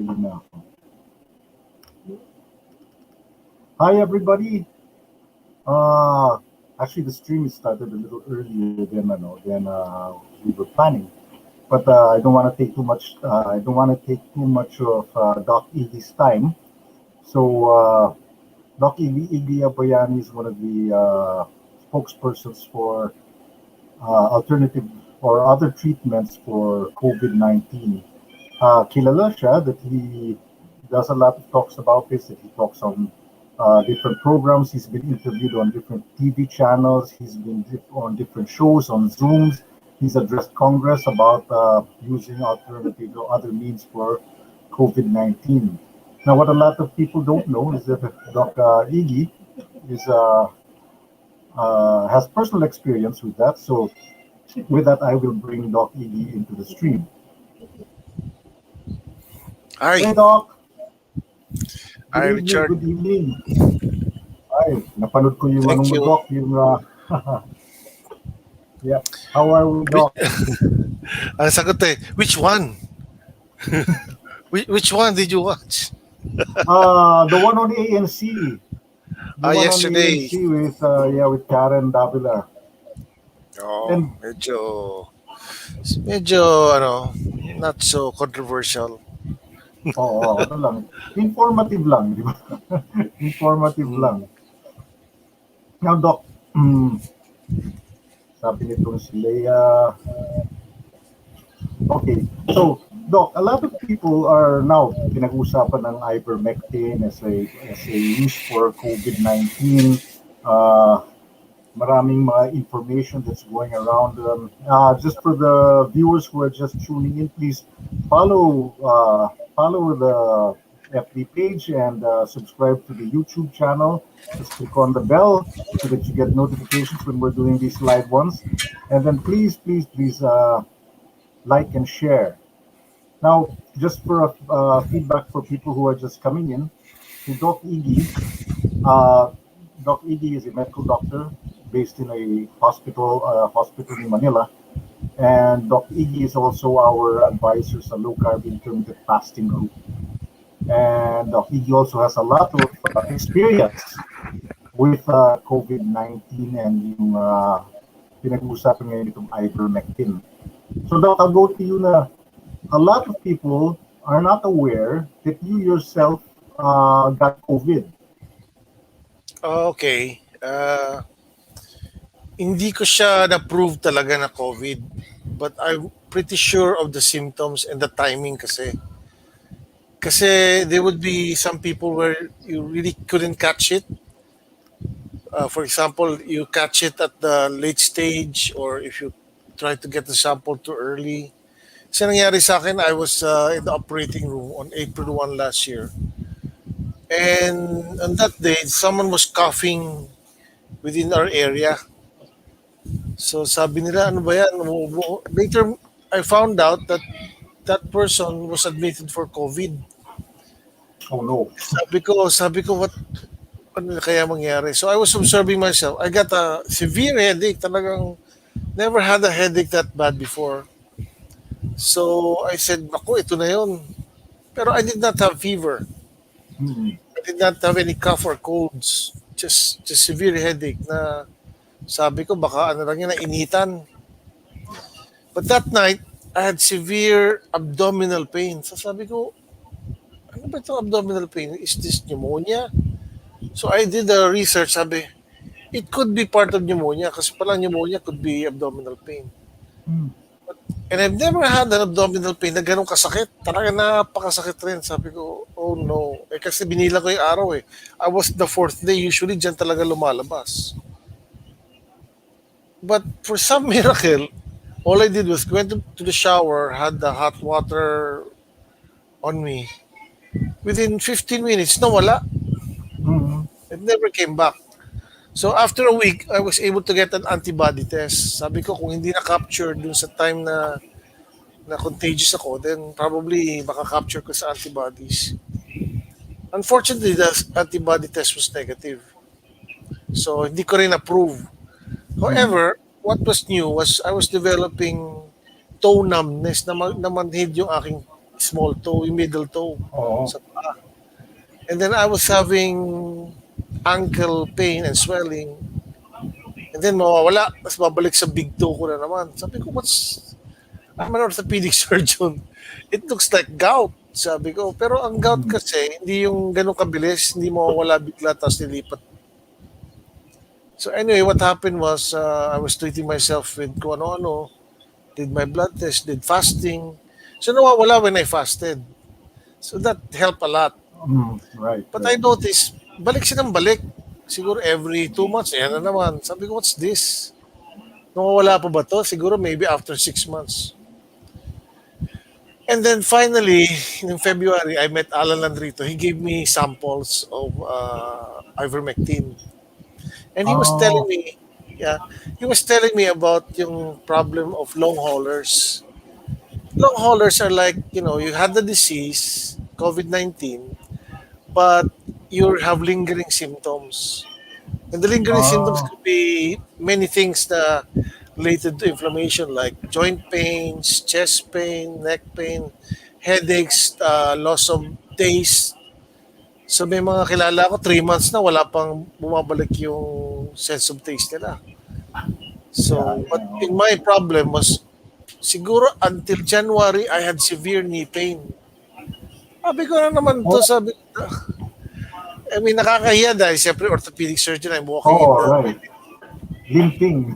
Na. Hi everybody. Uh, Actually, the stream started a little earlier than we were planning, but I don't want to take too much. I don't want to take too much of Doc Iggy's time. So Doc Iggy Abayani is one of the spokespersons for alternative or other treatments for COVID-19. Kilala siya that he does a lot of talks about this, that he talks on different programs. He's been interviewed on different TV channels. He's been on different shows, on Zooms. He's addressed Congress about using alternative or other means for COVID-19. Now, what a lot of people don't know is that Dr. Iggy is has personal experience with that. So, with that, I will bring Doc Iggy into the stream. Hi. Hey, Doc. Hi, Good evening. Richard. Good evening. Ay, napanood ko yung Thank anong mo, you. Doc, yung yeah. How are we, Doc? Ang sagot which one? which one did you watch? The one on ANC. The one on Yesterday. ANC with Karen Davila. Oh, And medyo, not so controversial. ano lang, informative lang, di ba? Informative lang. Now, Doc, sabi nitong si Leia. Okay, so Doc, a lot of people are now pinag-usapan ng ivermectin as a use for COVID-19. Maraming mga information that's going around. Just for the viewers who are just tuning in, please follow the FB page and subscribe to the YouTube channel. Just click on the bell so that you get notifications when we're doing these live ones. And then please like and share. Now, just for feedback for people who are just coming in, to Doc Iggy. Doc Iggy is a medical doctor based in a hospital in Manila. And Doc Iggy is also our advisor sa low carb intermittent fasting group. And Doc Iggy also has a lot of experience with COVID-19 and yung pinag-uusapan ngayon itong ivermectin. So Doc, I'll go to you na a lot of people are not aware that you yourself got COVID. Okay. Hindi ko siya na-prove talaga na COVID. But I'm pretty sure of the symptoms and the timing kasi. Kasi there would be some people where you really couldn't catch it. For example, you catch it at the late stage or if you try to get the sample too early. Kasi nangyari sa akin, I was in the operating room on April 1 last year. And on that day, someone was coughing within our area. So sabi nila, ano ba yan? Later, I found out that that person was admitted for COVID. Oh no. Sabi ko, ano kaya mangyari? So I was observing myself. I got a severe headache. Talagang never had a headache that bad before. So I said, naku, ito na yun. Pero I did not have fever. I did not have any cough or colds. Just severe headache na sabi ko baka ano lang yun na initan. But that night, I had severe abdominal pain. So sabi ko, ano ba itong abdominal pain? Is this pneumonia? So I did the research, sabi, it could be part of pneumonia kasi pala pneumonia could be abdominal pain. And I've never had an abdominal pain na ganun kasakit. Talaga napakasakit rin. Sabi ko, oh no. Kasi binila ko yung araw eh. I was the fourth day. Usually dyan talaga lumalabas. But for some miracle, all I did was went to the shower, had the hot water on me. Within 15 minutes, nawala. It never came back. So after a week, I was able to get an antibody test. Sabi ko, kung hindi na-capture dun sa time na contagious ako, then probably maka-capture ko sa antibodies. Unfortunately, the antibody test was negative. So hindi ko rin approve. However, what was new was I was developing toe numbness na manhid yung aking small toe, yung middle toe. Oo. Sa paa. And then I was having ankle pain and swelling. And then mawawala, tapos babalik sa big toe ko na naman. Sabi ko, I'm an orthopedic surgeon. It looks like gout, sabi ko. Pero ang gout Mm. kasi, hindi yung ganun kabilis, hindi mawawala bigla tapos nilipat. So anyway, what happened was, I was treating myself with kung ano-ano, did my blood test, did fasting. So nawawala when I fasted. So that helped a lot. Right, But I right. noticed, balik siya ng balik. Siguro every 2 months, ayan na naman. Sabi ko, what's this? Nawawala pa ba to? Siguro maybe after 6 months. And then finally, in February, I met Alan Landrito. He gave me samples of ivermectin. And he was telling Oh, me, yeah, he was telling me about yung problem of long haulers. Long haulers are like, you had the disease, COVID-19, but you have lingering symptoms. And the lingering symptoms oh, could be many things na related to inflammation, like joint pains, chest pain, neck pain, headaches, loss of taste. So may mga kilala ko, 3 months na wala pang bumabalik yung sense of taste nila. yeah, So, but yeah. in Oh. my problem was, siguro until January, I had severe knee pain. Sabi ko na naman to, Oh, sabi ko, I mean, nakakahiya dahil siyempre orthopedic surgeon, I'm walking in oh, the. right. Limping.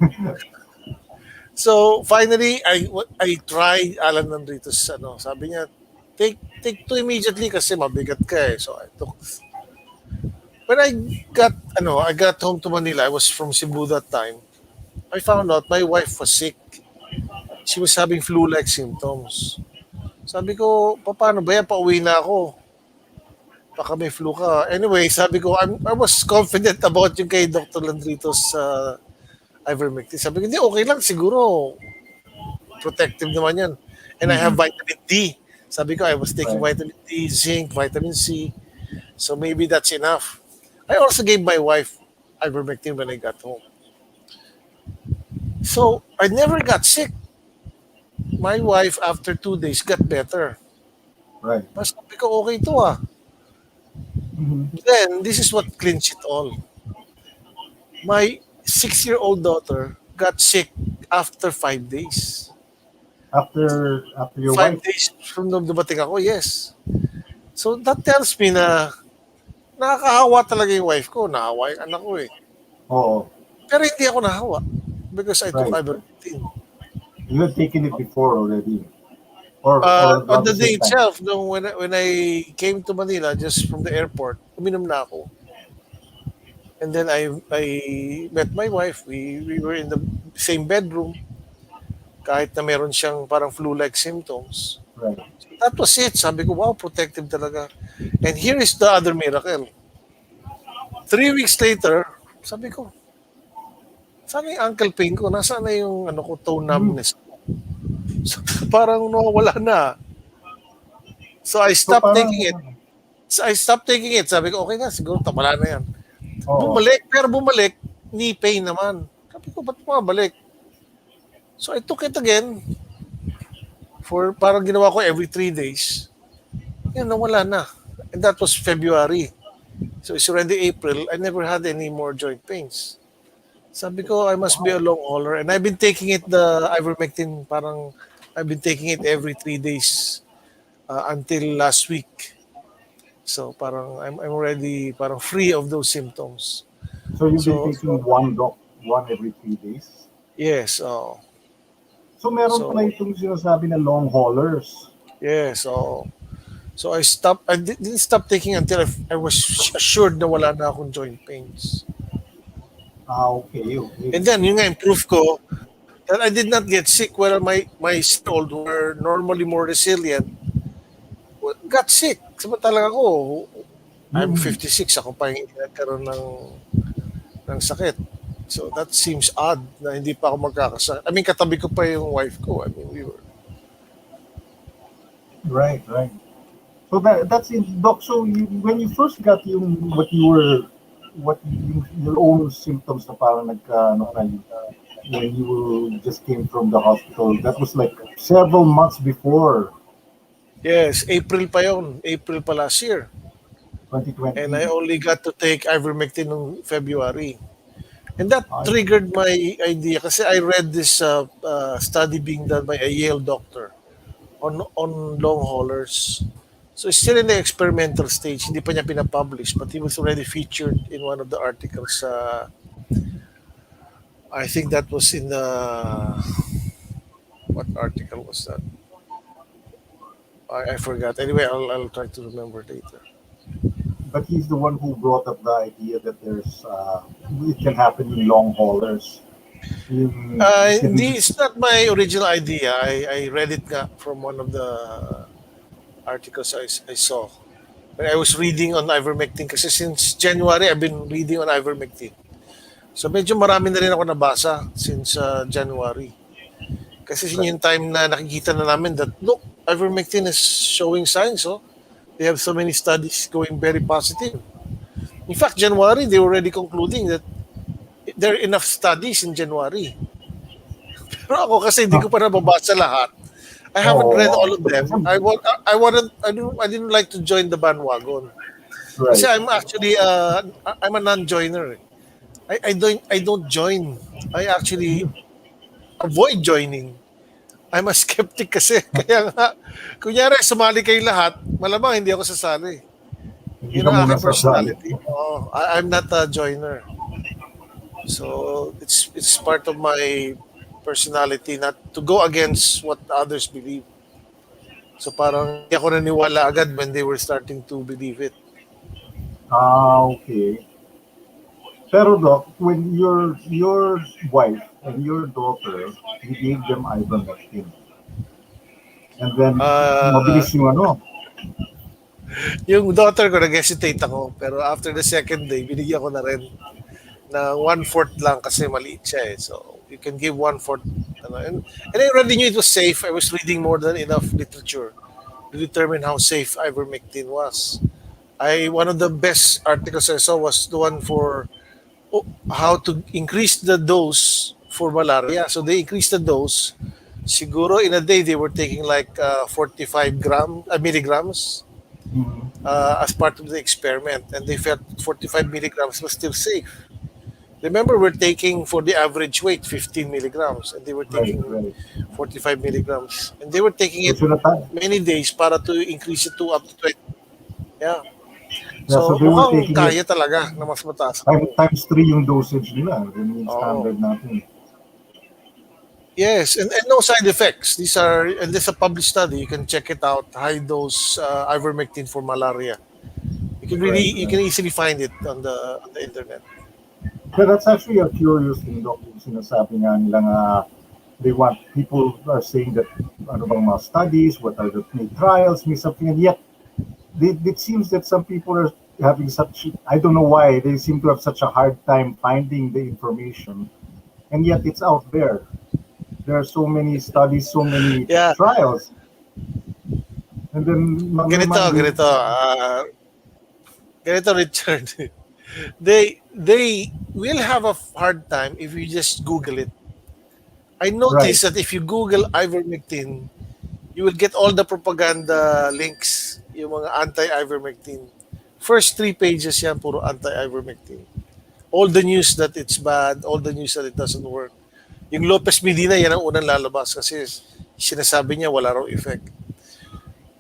So finally, I tried Alan Nandritos, sabi niya, take two immediately kasi mabigat ka eh. So I took. When I got home to Manila, I was from Cebu that time. I found out my wife was sick. She was having flu-like symptoms. Sabi ko, paano ba yan? Pauwi na ako. Baka may flu ka. Anyway, sabi ko, I was confident about yung kay Dr. Landritos sa ivermectin. Sabi ko, hindi, okay lang. Siguro, protective naman yan. And I have Mhm. vitamin D. Sabi ko, I was taking Right. vitamin D, zinc, vitamin C. So maybe that's enough. I also gave my wife ivermectin when I got home. So I never got sick. My wife, after 2 days, got better. Right. Mas sabi ko, okay to ah. Mhm. Then, this is what clinched it all. My 6-year-old daughter got sick after 5 days. After your Five wife. days from nung dumating ako, yes. So that tells me na nakakahawa talaga yung wife ko. Nahawa yung anak ko eh. Oh, Pero hindi ako nahawa because I took right. ivermectin. You had taken it before already, or On about the the day same time. itself, when I came to Manila just from the airport, uminom na ako. And then I met my wife. We were in the same bedroom kahit na meron siyang parang flu-like symptoms. Right. That was it. Sabi ko, wow, protective talaga. And here is the other miracle. 3 weeks later, sabi ko, sana yung ankle pain ko? Nasaan na yung ko, toe Mm. numbness? So, parang nawawala na. So I So stopped parang, taking it. Sabi ko, okay na, siguro wala na yan. oh, Bumalik, knee pain naman. Sabi ko, ba't bumabalik? So I took it again for parang ginawa ko every 3 days. Yan, nawala na. And that was February. So it's already April. I never had any more joint pains. Sabi ko, I must be a wow. long hauler. And I've been taking it, the ivermectin, parang I've been taking it every 3 days until last week. So parang I'm already parang free of those symptoms. So you've been So taking one every 3 days. yes, So meron pala so itong sinasabi na long haulers. yes, so I stopped. Didn't stop taking until I was assured na wala na akong joint pains. Ah, okay, okay. And then yung nga improve ko that I did not get sick. Well, my old who were normally more resilient got sick. Samantalang ako, I'm Mm. 56. Ako pa yung hindi nagkaroon ng sakit. So that seems odd na hindi pa ako magkakasakit. I mean, katabi ko pa yung wife ko. I mean, we were. Right, right. So that's in doc. So when you first got yung your own symptoms na parang ano ka, when you just came from the hospital, that was like several months before. Yes, April pa yon. April pa last year. And I 2020. only got to take ivermectin in February. And that I see. triggered my idea kasi I read this study being done by a Yale doctor on long haulers. So it's still in the experimental stage. Hindi pa niya pinapublish, but he was already featured in one of the articles. I think that was in the what article was that? I forgot. Anyway, I'll try to remember later. But he's the one who brought up the idea that there's it can happen in long haulers. You can, It's not my original idea. I read it nga from one of the articles I saw. When I was reading on ivermectin kasi since January I've been reading on ivermectin. So medyo marami na rin ako nabasa since January. Kasi yun right. yung time na nakikita na namin that look, ivermectin is showing signs. Oh, they have so many studies going very positive. In fact, January they were already concluding that there are enough studies in January. Pero ako kasi hindi Huh. ko pa nababasa lahat. I haven't read all Oh, of them. I didn't like to join the bandwagon. Kasi right. I'm a non-joiner. I don't join. I actually avoid joining. I'm a skeptic kasi. Kaya nga, kunyari, sumali kayo lahat, malamang hindi ako sasali. Hindi Yun ka ang muna aking sasali. personality. Oh, I'm not a joiner. So, it's part of my personality not to go against what others believe. So, parang hindi ako naniwala agad when they were starting to believe it. Okay. Pero Doc, when your wife and your daughter, you gave them ivermectin. And then, Uh, mabilis yung ano. yung daughter ko, nag-hesitate ako. Pero after the second day, binigyan ko na rin na one-fourth lang kasi maliit siya eh. So, you can give one-fourth. Ano, and I already knew it was safe. I was reading more than enough literature to determine how safe ivermectin was. One of the best articles I saw was the one for how to increase the dose for malaria. So they increased the dose. Siguro in a day they were taking like 45 milligrams Mhm. as part of the experiment, and they felt 45 milligrams was still safe. Remember, we're taking for the average weight 15 milligrams, and they were Right, taking right. 45 milligrams, and they were taking So, it sila ta- many days para to increase it to up to 20. Yeah. yeah, so So they were mukhang taking it kaya talaga na mas mataas ako. times 3 yung dosage nila. Yun yung Oo. standard natin. Yes, and no side effects. And this is a published study. You can check it out. High dose ivermectin for malaria. Right, You can right. easily find it on the internet. But that's actually a curious thing, Doc, yung sinasabi nga nilang they want, people are saying that ano bang mga studies, what are the may trials, may something, and yet it seems that some people are having such, I don't know why, they seem to have such a hard time finding the information, and yet it's out there. There are so many studies, so many Yeah, trials, and then ganito, ganito, ganito, Richard. They will have a hard time if you just Google it. I right. noticed that if you Google ivermectin, you will get all the propaganda links, yung mga anti-ivermectin. First three pages yan, puro anti-ivermectin. All the news that it's bad, all the news that it doesn't work. Yung Lopez Medina, yan ang unang lalabas kasi sinasabi niya wala raw effect.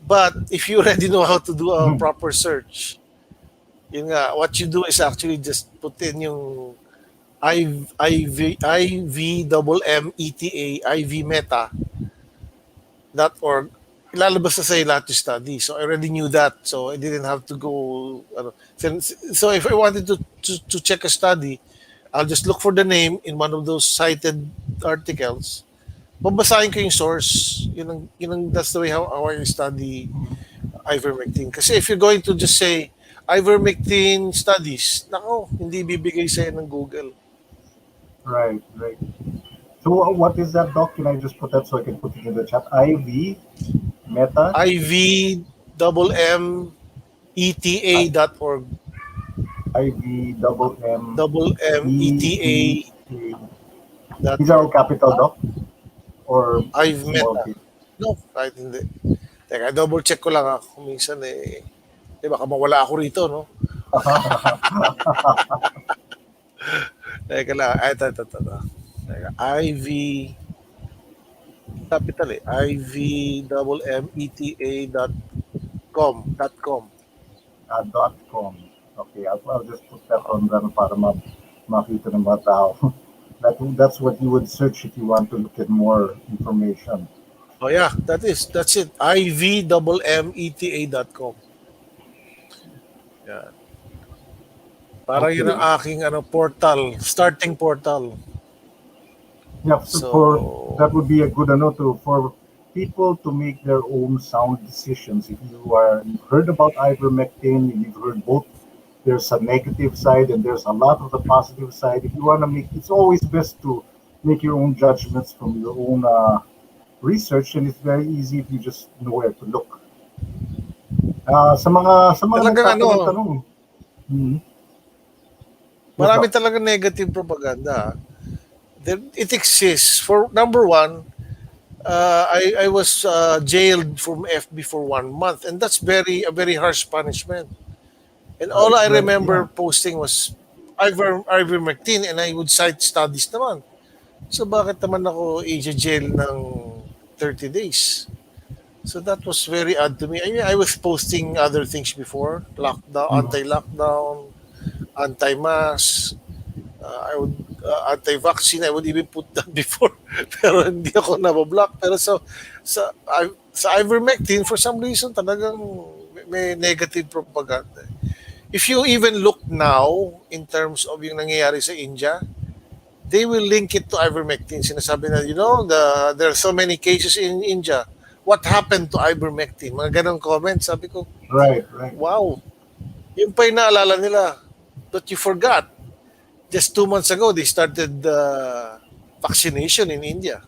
But if you already know how to do a Mhm. proper search, yun nga, what you do is actually just put in yung IV meta.org. Ilalabas na sa'yo lahat yung study. So I already knew that. So I didn't have to go. So if I wanted to check a study, I'll just look for the name in one of those cited articles. Babasahin ko yung source. That's the way how I study ivermectin. Kasi if you're going to just say, ivermectin studies, nako, hindi bibigay sa'yo ng Google. Right, right. So what is that, Doc? Can I just put that so I can put it in the chat? IV Meta IVMMETA.org. IV double M Double M E E T T A A. dot These are all org. capital, Doc, or I've small Meta. T. No, kahit hindi. Teka, double check ko lang kung minsan baka mawala ako rito, no? Teka lang, ito. Teka, IV, capital IVMMETA.com. .com. Okay, I'll just put that on then para makita ng mga tao. That's what you would search if you want to look at more information. Oh yeah, that's it. IVMMETA.com. Yeah. Parang yun ang Okay. aking portal, starting portal. Yeah, so for So, that would be a good to for people to make their own sound decisions. If you've heard about ivermectin, you've heard both. There's a negative side and there's a lot of the positive side. If you want to it's always best to make your own judgments from your own research, and it's very easy if you just know where to look. Sa mga talagang nagtatanong-tanong, hmm, yes, marami Doc. talagang negative propaganda. It exists. For number one, I was jailed from FB for 1 month, and that's a very harsh punishment. And all Right, I right, remember yeah, posting was ivermectin, and I would cite studies naman. So bakit naman ako i-jail ng 30 days? So that was very odd to me. I mean, I was posting other things before, lockdown, mhm, anti-lockdown, anti-mask, I would anti-vaccine. I would even put that before, pero hindi ako nabablock. Pero sa ivermectin, for some reason, talagang may negative propaganda. If you even look now in terms of yung nangyayari sa India, they will link it to ivermectin. Sinasabi na, there are so many cases in India. What happened to ivermectin? Mga ganong comments. Sabi ko, right, right. wow, yun pa yung naalala nila. But you forgot. Just 2 months ago, they started vaccination in India.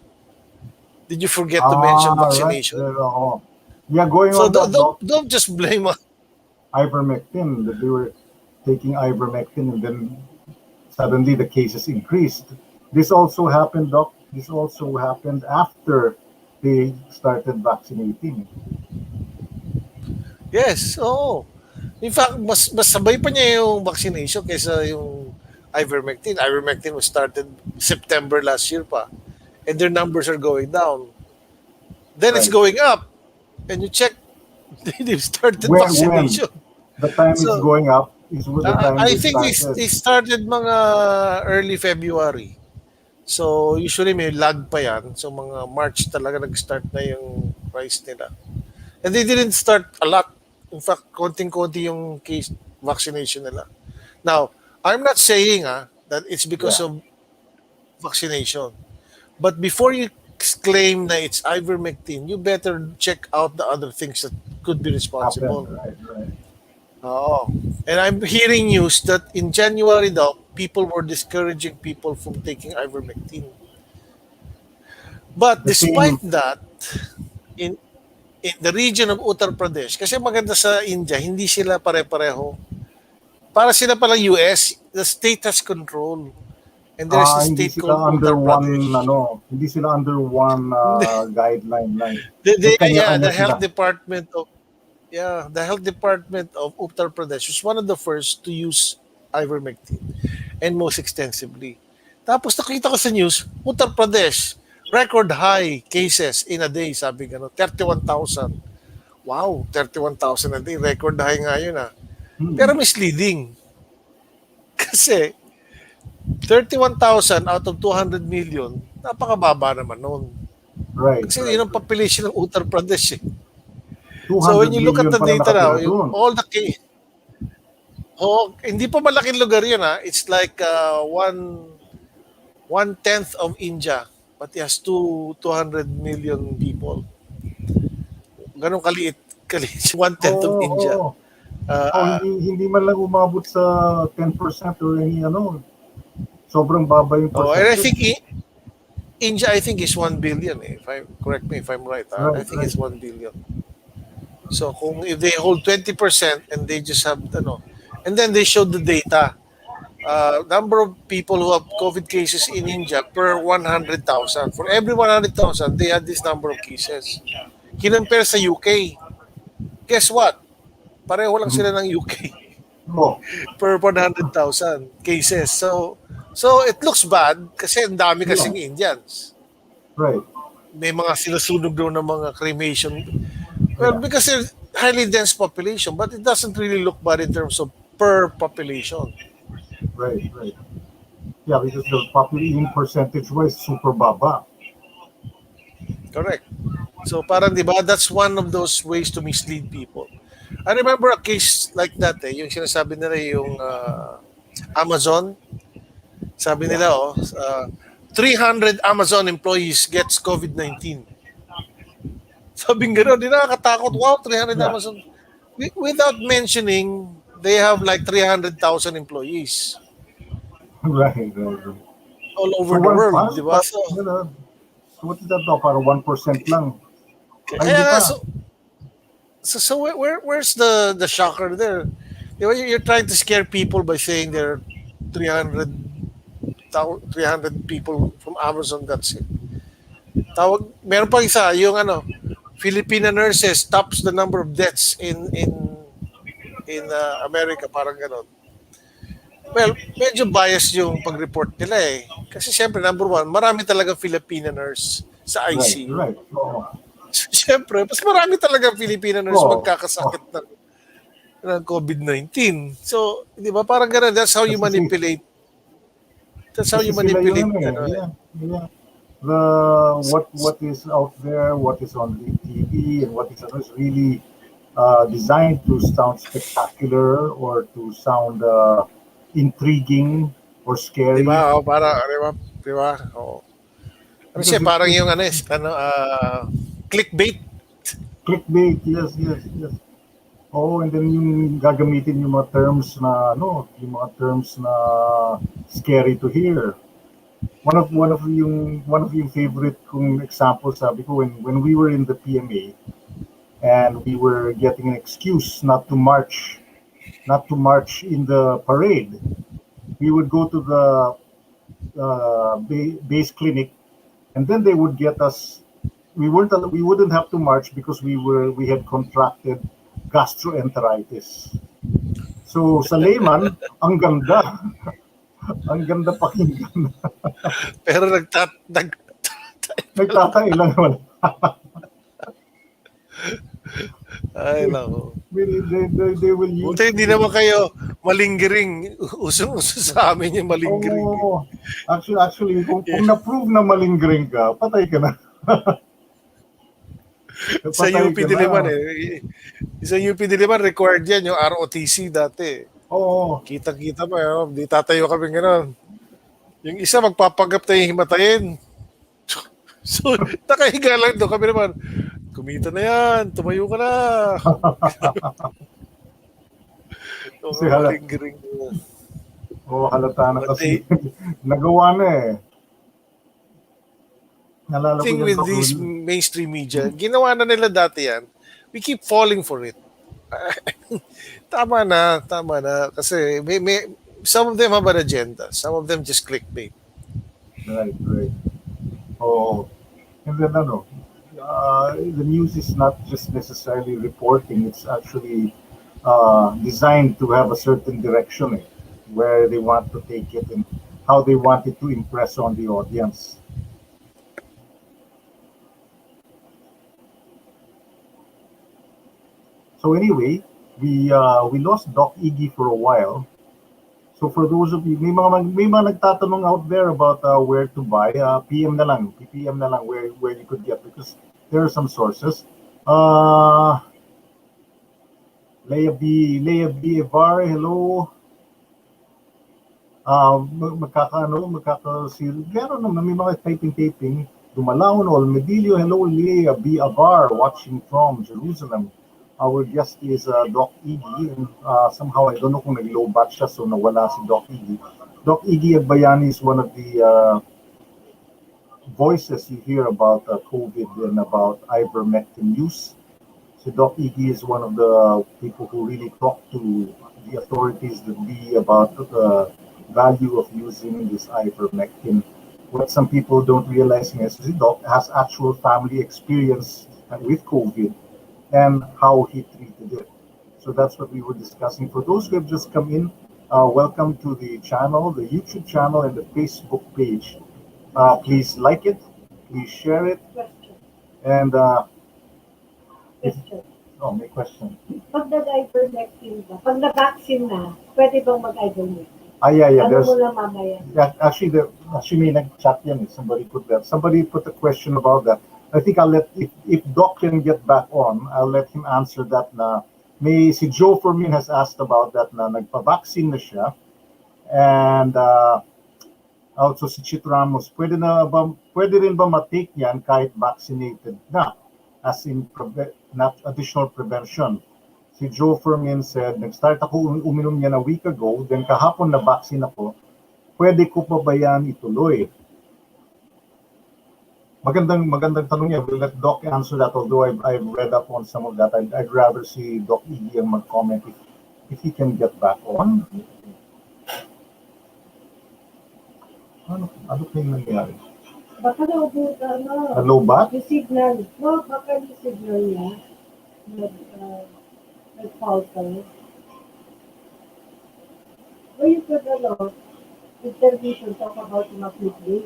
Did you forget to mention Right. vaccination? There, yeah, going So on that, Doc, don't just blame us. ivermectin, that they were taking ivermectin and then suddenly the cases increased. This also happened, Doc. This also happened after they started vaccinating. Yes, oo. In fact, mas sabay pa niya yung vaccination kaysa yung ivermectin. Ivermectin was started September last year pa. And their numbers are going down. Then it's Right. going up. And you check, they've started When vaccination. the time it's So, going up is with the time I they think started. they started mga early February. So, usually may lag pa yan. So, mga March talaga nag-start na yung price nila. And they didn't start a lot. In fact, konting-konti yung case vaccination nila. Now, I'm not saying that it's because Yeah, of vaccination. But before you claim na it's ivermectin, you better check out the other things that could be happened. responsible. Right, right. Oo. And I'm hearing news that in January daw, people were discouraging people from taking ivermectin. But The same. despite that, in in the region of Uttar Pradesh, kasi maganda sa India, hindi sila pare-pareho. Para sila palang US, the state has control. And there is a Hindi state sila called under Uttar one Pradesh. hindi sila under one guideline lang. May Yeah, kanya-kanya sila. the health department of Uttar Pradesh was one of the first to use ivermectin and most extensively. Tapos nakita ko sa news, Uttar Pradesh, record high cases in a day, sabi gano, 31,000. Wow, 31,000 a day, record high nga yun Pero Hmm. misleading. Kasi 31,000 out of 200 million, napakababa naman noon. Right, Kasi right, yun ang right. population ng Uttar Pradesh. So when 200 you look at million the pala data now, nakatira doon. all the hindi pa malaking lugar yun It's like one tenth of India, but it has 200 million people. Ganun kaliit, one tenth of Oo, India. oo. Oh, Uh, hindi man lang umabot sa 10% or any sobrang baba yung and I think percentage. India, I think is 1 billion. If I correct me if I'm right, I Right, think right. it's 1 billion. So kung if they hold 20% and they just have and then they showed the data. Number of people who have COVID cases in India per 100,000. For every 100,000, they had this number of cases. Kinompare sa UK. Guess what? Pareho lang Mhm. sila ng UK Oh, per 100,000 cases. So it looks bad kasi ang dami yeah, kasing Indians. right. May mga sinusunog doon ng mga cremation. Well, Yeah, because it's highly dense population, but it doesn't really look bad in terms of per population. right, right. Yeah, because the population percentage-wise super baba. Correct. So parang 'di ba, that's one of those ways to mislead people. I remember a case like that yung sinasabi nila yung Amazon, sabi Yeah, nila 300 Amazon employees gets COVID-19. Sabing gano'n, di nakakatakot. Wow, 300 yeah. Amazon. Without mentioning, they have like 300,000 employees Right, right, right. all So over the one world, pass, di ba? So, you know, so what is that daw? Para 1% lang. Ay, kaya hindi nga, pa. so where's the shocker there? Di ba, you're trying to scare people by saying there are 300, 300 people from Amazon got sick. Meron pa isa, yung Filipina nurses tops the number of deaths in America, parang ganon. Well, medyo biased yung pag-report nila eh. Kasi siyempre, number one, marami talaga Filipina nurse sa Right, ICU. right. Oo. Siyempre, mas marami talaga Filipina nurse Oo. Oo. magkakasakit ng COVID-19. So, di ba, parang ganun, Kasi si, that's how kasi you sila yung manipulate, yeah, yeah. The what is out there, what is on the TV, and what is really designed to sound spectacular or to sound intriguing or di scary. ba? Di ba? Oh. Ano siya, Because parang it yung clickbait. clickbait, yes, yes, yes. Oh, and then yung gagamitin yung mga terms na yung mga terms na scary to hear. One of yung favorite kong example, sabi ko, when we were in the PMA and we were getting an excuse not to march in the parade. We would go to the base clinic, and then they would get us. We wouldn't have to march because we had contracted gastroenteritis. So sa layman, ang ganda, ang ganda pakinggan. Pero Nagtatay lang naman. ay, nako. They will use. Buti hindi naman kayo malingering. Usong-uso sa amin yung malingering. Oh, actually, kung na-prove na malingering ka, patay ka na. Sa Patay UP ka Diliman na. Sa UP Diliman, required yan yung ROTC dati. Oo. Kita-kita mo, di tatayo kami gano'n. Yung isa, magpapanggap tayo himatayin. So, nakahiga lang doon kami naman. Kumita na yan, tumayo ka na. Kasi halata, Malingering. halata na But kasi nagawa na eh. Nalala ko thing yan with these mainstream media, ginawa na nila dati yan. We keep falling for it. Tama na, tama na. Kasi some of them have an agenda. Some of them just clickbait. Right, right. Oh, and then the news is not just necessarily reporting, it's actually designed to have a certain direction where they want to take it and how they want it to impress on the audience. So anyway, we lost Doc Iggy for a while. So for those of you, may mga nagtatanong out there about where to buy. PM na lang where you could get, because there are some sources. Leia B. Evar, hello. Meron naman, may mga taping. Dumalaon, Olmedillo, hello. Leia B. Avar, watching from Jerusalem. Our guest is Doc Iggy, and somehow I don't know kung nag-low bat siya, so nawala si Doc Iggy. Doc Iggy Agbayani is one of the voices you hear about COVID and about ivermectin use. So Doc Iggy is one of the people who really talk to the authorities, about the value of using this ivermectin. What some people don't realize is Doc has actual family experience with COVID and how he treated it. So that's what we were discussing. For those who have just come in, welcome to the channel, the YouTube channel, and the Facebook page. Please like it, please share it, and if, Question. oh, may question. Pag nag-ivermectin ba, pag na-vaccine na, pwede bang mag-ivermectin? Yeah, yeah. Ano There's mo lang mamaya? yeah, actually may nag-chat yan. Somebody put that. Somebody put a question about that. I think I'll let if Doc can get back on, I'll let him answer that. Na may si Joe Fermin has asked about that na nagpa-vaccine na siya, and also si Chit Ramos, pwede rin ba ma-take yan kahit vaccinated na, as in not additional prevention. Si Joe Fermin said, nag-start ako uminom niya a week ago, then kahapon na vaccine ako, pwede ko pa ba yan ituloy? Magandang tanong niya. We'll let Doc answer that, although I've read up on some of that. I'd rather see Doc Iggy ang mag-comment if he can get back on. Ano kayong nangyari? Baka naubo ka, no? Nalobat? Yung signal. No, baka yung signal niya. Nag-falter. Or you could, intervention, talk about the clickbait.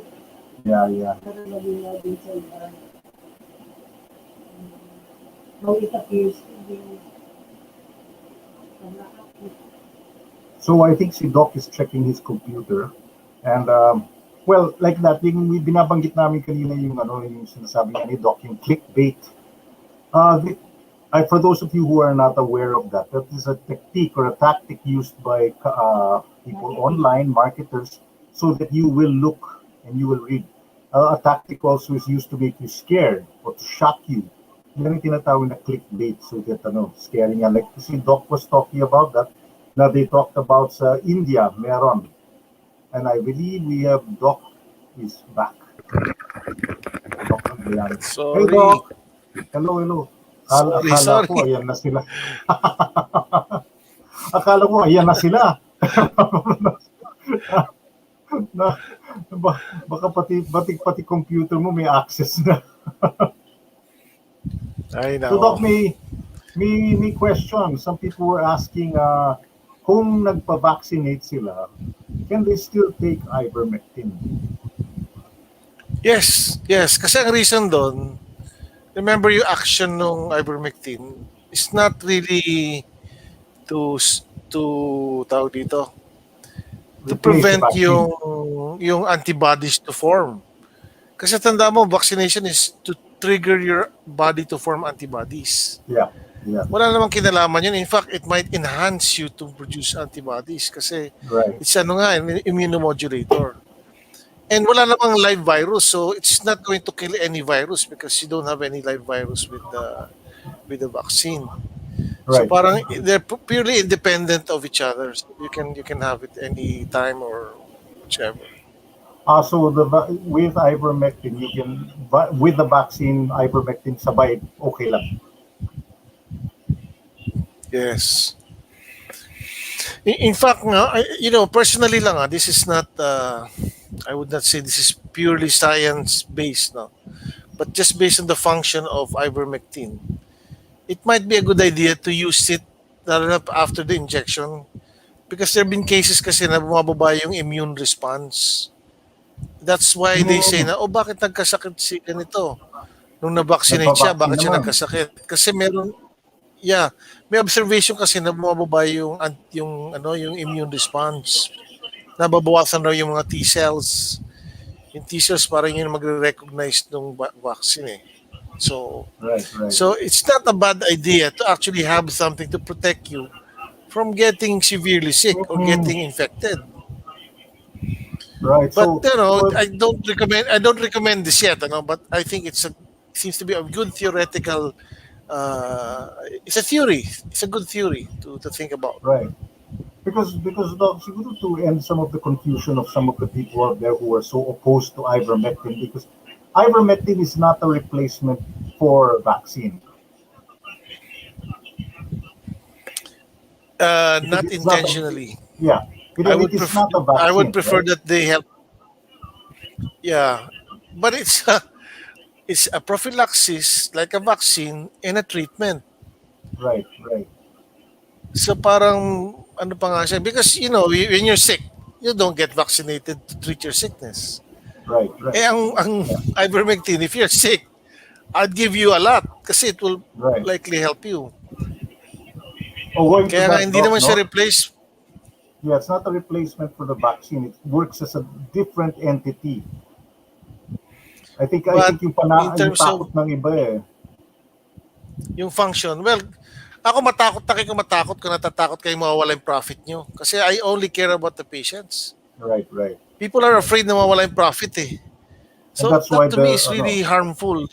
Yeah. Para maging din sa iba. How it appears to be. So I think si Doc is checking his computer. And, well, like that, yung binabanggit namin kanina yung sinasabi ni Doc, yung clickbait. For those of you who are not aware of that, that is a technique or a tactic used by people online, marketers, so that you will look and you will read. A tactic also is used to make you scared or to shock you. Yan ang tinatawag na clickbait, so that scaring yan. Like si Doc was talking about that. Now they talked about sa India, meron. And I believe we have Doc is back. Doc, hey Sorry. Doc! Hello. Akala ko Sorry. ayan na sila. Akala ko ayan na sila. na, baka pati computer mo may access na. I So Doc, know. may question. Some people were asking kung nagpa-vaccinate sila, can they still take ivermectin? Yes. Kasi ang reason doon, remember yung action ng ivermectin is not really to tawag dito, to Replace the prevent vaccine. yung antibodies to form. Kasi tanda mo, vaccination is to trigger your body to form antibodies. Yeah. Wala namang kinalaman yun. In fact, it might enhance you to produce antibodies kasi Right. it's an immunomodulator. And wala namang live virus, so it's not going to kill any virus because you don't have any live virus with the vaccine. So Right. parang they're purely independent of each other. So you can have it any time or whichever. So with ivermectin, you can with the vaccine ivermectin sabay okay lang. Yes. In fact, nga, personally lang, this is not. I would not say this is purely science based, no. But just based on the function of ivermectin, it might be a good idea to use it lalo na after the injection because there have been cases kasi na bumababa yung immune response. That's why they say na, bakit nagkasakit si ganito? Nung na-vaccinate siya, Nagpa-vaccine bakit siya naman. nagkasakit? Kasi may observation kasi na bumababa yung immune response. Nababawasan raw yung mga T-cells. Yung T-cells parang yun magre-recognize ng vaccine eh. So Right. so it's not a bad idea to actually have something to protect you from getting severely sick or getting infected. Right. But So I don't recommend this yet, but I think seems to be a good theoretical it's a theory. It's a good theory to think about. right. Because Doc, siguro to end some of the confusion of some of the people out there who are so opposed to ivermectin, because ivermectin is not a replacement for vaccine. Because Not it's not intentionally. yeah. It is not a I would vaccine, prefer right? that they help. Yeah, but it's It's a prophylaxis, like a vaccine, and a treatment. Right, right, So parang ano pa nga siya, because when you're sick, you don't get vaccinated to treat your sickness. right, right. Ang Yeah, ivermectin, if you're sick, I'd give you a lot kasi it will right. likely help you. Oh, going to Kaya nga that, hindi Doc, naman siya no? replace. Yeah, it's not a replacement for the vaccine. It works as a different entity. I But think yung in yung terms of takot ng iba eh. yung function, well, ako matakot na kayo kung matakot kung natatakot kayo mawawala yung profit nyo. Kasi I only care about the patients. Right, right. People are Yeah. afraid na mawala yung profit eh. And So that's why that to me the is ano, really harmful.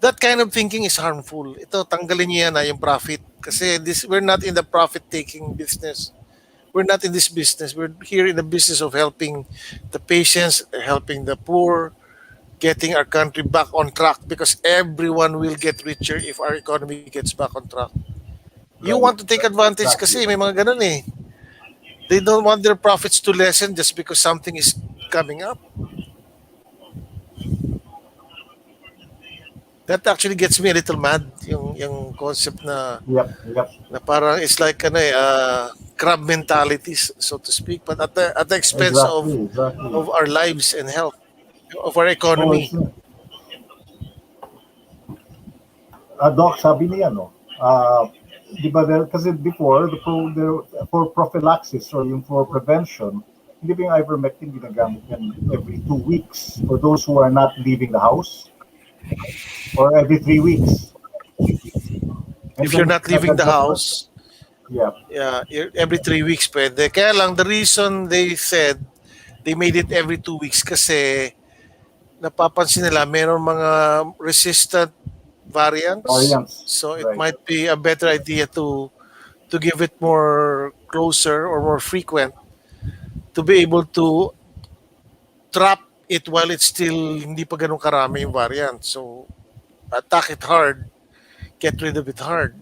That kind of thinking is harmful. Ito, tanggalin niyo yan yung profit. Kasi we're not in the profit-taking business. We're not in this business. We're here in the business of helping the patients, helping the poor, getting our country back on track because everyone will get richer if our economy gets back on track. You right, want to take right, advantage exactly. kasi may mga ganun eh. They don't want their profits to lessen just because something is coming up. That actually gets me a little mad, yung concept Yep, yep. na parang it's like crab mentality, so to speak, but at the expense Exactly, exactly. of our lives and health, of our Oh, it's economy. Doc, sabi niya, no? Di ba, kasi before, for prophylaxis or yung for prevention, hindi ba yung ivermectin ginagamit yan every 2 weeks for those who are not leaving the house? Or every 3 weeks? And If you're then, not leaving the nadagdag pa, house, yeah, yeah, every 3 weeks pwede. Kaya lang, the reason they said they made it every 2 weeks kasi napapansin nila meron mga resistant variants. variants, So it right, might be a better idea to give it more closer or more frequent to be able to trap it while it's still hindi pa ganun karami yung variant. So attack it hard, get rid of it hard.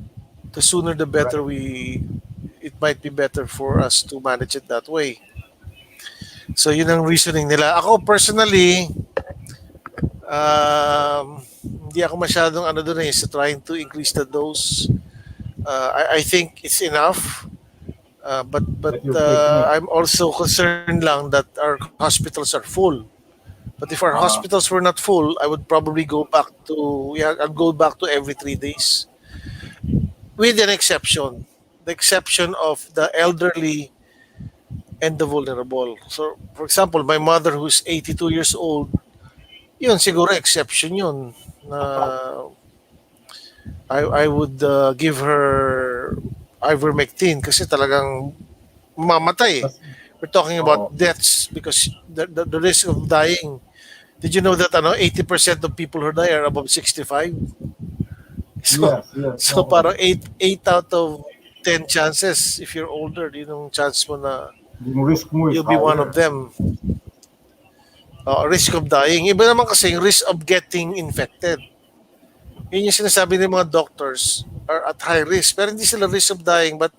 The sooner the better right, it might be better for us to manage it that way. So yun ang reasoning nila. Ako personally, hindi ako masyadong ano doon eh, sa trying to increase the dose. I think it's enough. But that you're taking it. I'm also concerned lang that our hospitals are full. But if our Uh-huh. hospitals were not full, I would probably go back to I'll go back to every 3 days, with an exception, the exception of the elderly and the vulnerable. So, for example, my mother who's 82 years old, yun siguro exception yun. Na I would give her ivermectin kasi talagang mamatay. Tas, We're talking about oh, deaths because the risk of dying. Did you know that 80% of people who die are above 65? So yes, yes, so oo. parang eight out of 10 chances if you're older, yun yung chance mo na Yung risk mo is you'll be one of higher. them. Risk of dying. Iba naman kasi yung risk of getting infected. Yun yung sinasabi ng mga doctors are at high risk. Pero hindi sila risk of dying but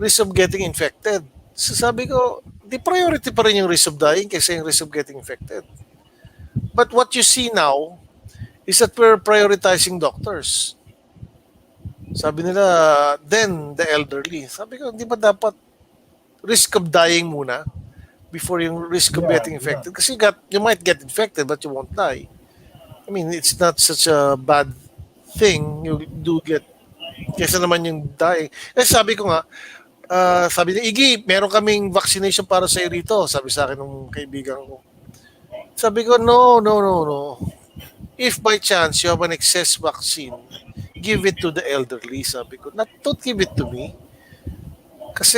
risk of getting infected. So sabi ko, di priority pa rin yung risk of dying kaysa yung risk of getting infected. But what you see now is that we're prioritizing doctors. Sabi nila, then the elderly. Sabi ko, di ba dapat risk of dying muna before yung risk of Yeah, getting yeah. infected? Kasi you might get infected but you won't die. I mean, it's not such a bad thing. You do get, kesa naman yung dying. Kasi sabi ko nga, sabi ni Iggy, meron kaming vaccination para sa rito. Sabi sa akin ng kaibigan ko. Sabi ko, no, no, no, no. If by chance you have an excess vaccine, give it to the elderly. Sabi ko, don't give it to me. Kasi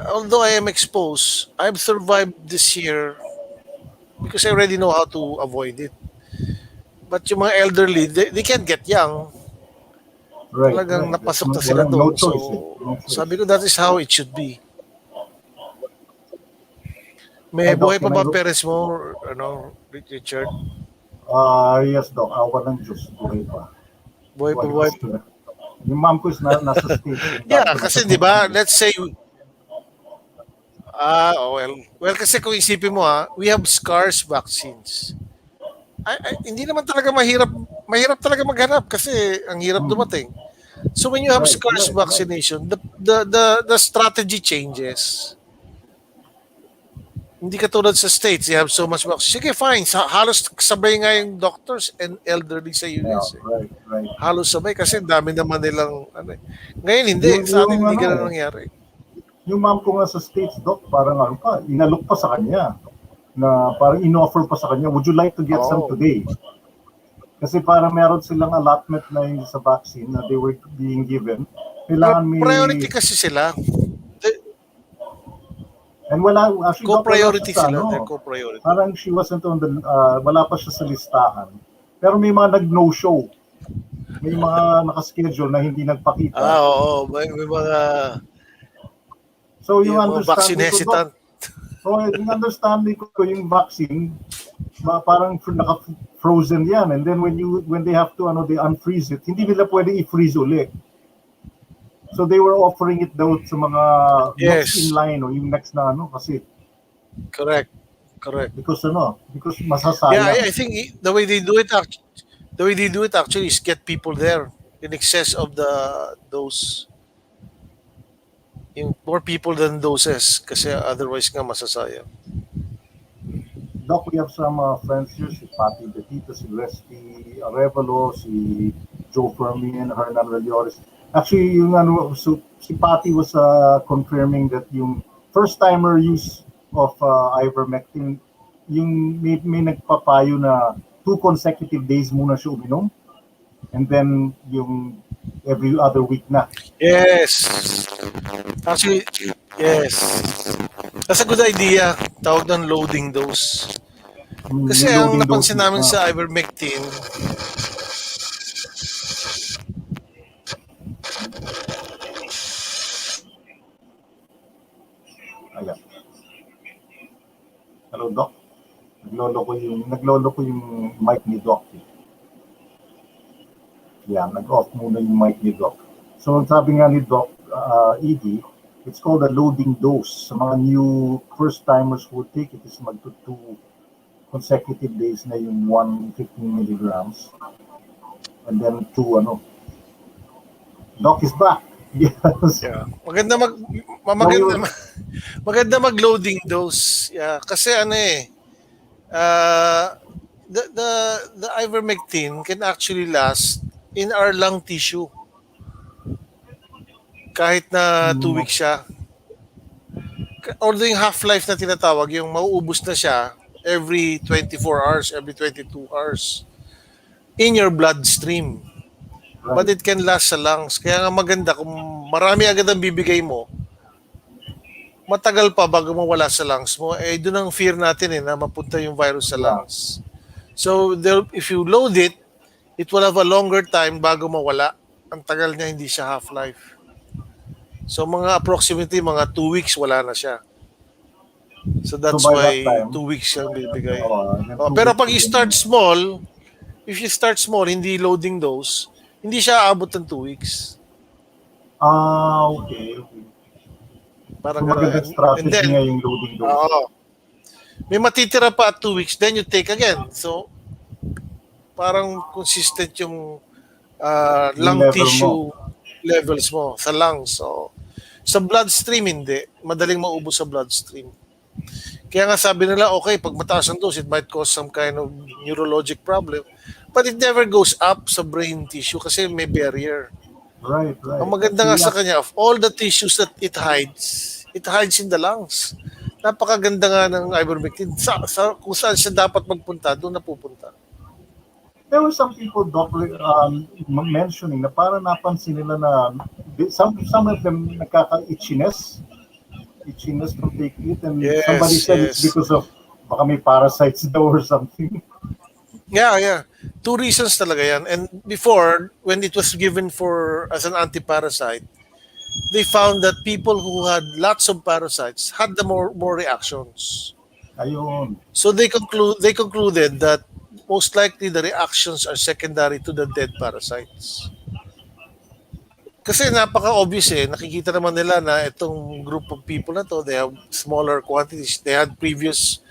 although I am exposed, I've survived this year because I already know how to avoid it. But yung mga elderly, they can't get young. Right, Talagang right. There's napasok no, na sila no doon. So, choice eh. No choice. sabi ko, that is how it should be. May Ay, Doc, buhay pa can I ba go? parents mo, Richard? Yes, Doc. Awa ng Diyos. Buhay pa. Buhay pa, Buhay pa buhay. sila. Yung mom ko is nasa States. Yung dad Yeah, ko nasa kasi 'di ba, Philippines. let's say well, kasi kung isipin mo we have SCARS vaccines. hindi naman talaga mahirap talaga maghanap kasi ang hirap Hmm. dumating. So when you have Right, scarce right, right. vaccination, the strategy changes. Hindi katulad sa States, you have so much vaccination. Sige, fine. Halos sabay nga yung doctors and elderly sa Yeah, US. Eh. right, right. Halos sabay kasi dami naman nilang ano. Eh. Ngayon hindi. Sa Yung atin hindi ano ganun eh, nangyari. yung mom ko nga sa States, Doc, parang ano pa, inalok pa sa kanya. Na parang in-offer pa sa kanya, would you like to get some Oh. today? Kasi parang meron silang allotment na yung sa vaccine na they were being given. Kailangan Priority may... kasi sila. And wala, actually, Doc, wala siya Co-priority sa sila. They're ano. co-priority. Parang she wasn't on the... wala pa siya sa listahan. Pero may mga nag-no-show. May mga nakaschedule na hindi nagpakita. Oo. May mga So yung vaccine understanding ko, Doc, hesitant. so yung understanding ko, yung vaccine, parang naka-frozen yan. And then when they have to, they unfreeze it, hindi nila pwede i-freeze ulit. So they were offering it daw sa mga next in Yes. line o yung next na kasi Correct. because Yeah, masasayang. I think the way they do it actually is get people there in excess of the dose. Yung more people than doses kasi otherwise nga masasayang. Doc, we have some friends here, si Pati Betito, si Leslie Arevalo, si Joe Fermin, Hernan Reliores. Actually, so, si Pati was confirming that yung first-timer use of ivermectin, yung may nagpapayo na 2 consecutive days muna siya uminom, and then yung every other week na. Yes. Actually, yes. That's a good idea. Tawag ng loading dose. Kasi ang Loading napansin doses namin na. sa ivermectin, Ayan. Hello, Doc. Naglolo ko yung mic ni Doc. Yan, nag-off muna yung mic ni Doc. So sabi nga ni Doc, Iggy, it's called a loading dose. Sa mga new first-timers who take it is mag 2 consecutive days na yung 115 milligrams. And then 2, Doc is back. Yes. yeah. Maganda mag-loading dose. Yeah, kasi the ivermectin can actually last in our lung tissue kahit na 2 weeks siya. Although yung half-life na tinatawag, yung mauubos na siya every 24 hours, every 22 hours in your bloodstream. But Right. it can last sa lungs. Kaya nga maganda kung marami agad ang bibigay mo, matagal pa bago mawala sa lungs mo. Doon ang fear natin na mapunta yung virus sa Yeah. lungs. So if you load it, it will have a longer time bago mawala. Ang tagal niya, hindi siya half-life. So approximately mga 2 weeks wala na siya. So that's by why that time, 2 weeks siyang bibigay. then 2 Pero weeks pag you start small, if you start small, hindi loading dose, hindi siya aabot ng 2 weeks. okay. Parang So gano'n. magandang And strategy then, nga yung loading dose. may matitira pa at 2 weeks, then you take again. So, parang consistent yung lung level tissue levels mo sa lungs. So, sa bloodstream, hindi. Madaling maubos sa bloodstream. Kaya nga sabi nila, okay, pag mataas ang dose, it might cause some kind of neurologic problem. But it never goes up sa brain tissue kasi may barrier. Right. Ang maganda nga sa kanya, of all the tissues that it hides in the lungs. Napakaganda nga ng ivermectin. Kung saan siya dapat magpunta, doon napupunta. There were some people, Doc, mentioning na parang napansin nila na some of them nagkaka-itchiness from taking it, and Yes, somebody said it's yes. because of baka may parasites daw or something. Yeah. 2 reasons talaga yan. And before, when it was given as an anti-parasite, they found that people who had lots of parasites had the more reactions. Ayun. So they concluded that most likely the reactions are secondary to the dead parasites. Kasi napaka-obvious nakikita naman nila na itong group of people na to, they have smaller quantities. They had previous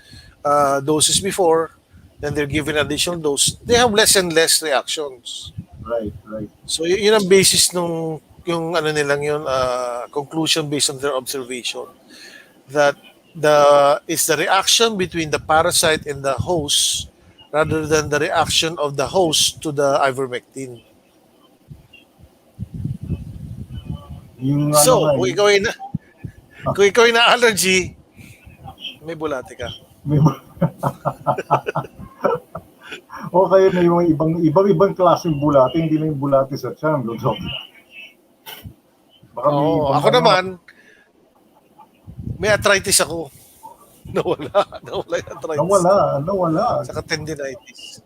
doses before. then they're given additional dose, they have less and less reactions. Right, right. So yun ang basis nung yung ano nilang yun, conclusion based on their observation that the reaction between the parasite and the host rather than the reaction of the host to the ivermectin. Yung ano nga, So, kung ikaw ay na allergy, may bulate ka. may, o kaya may mga ibang klaseng bulate, hindi lang yung bulate sa tiyan, Dok. Baka may Oo, ibang ako ano, naman, may arthritis ako. Nawala yung arthritis ko. nawala. Saka tendinitis.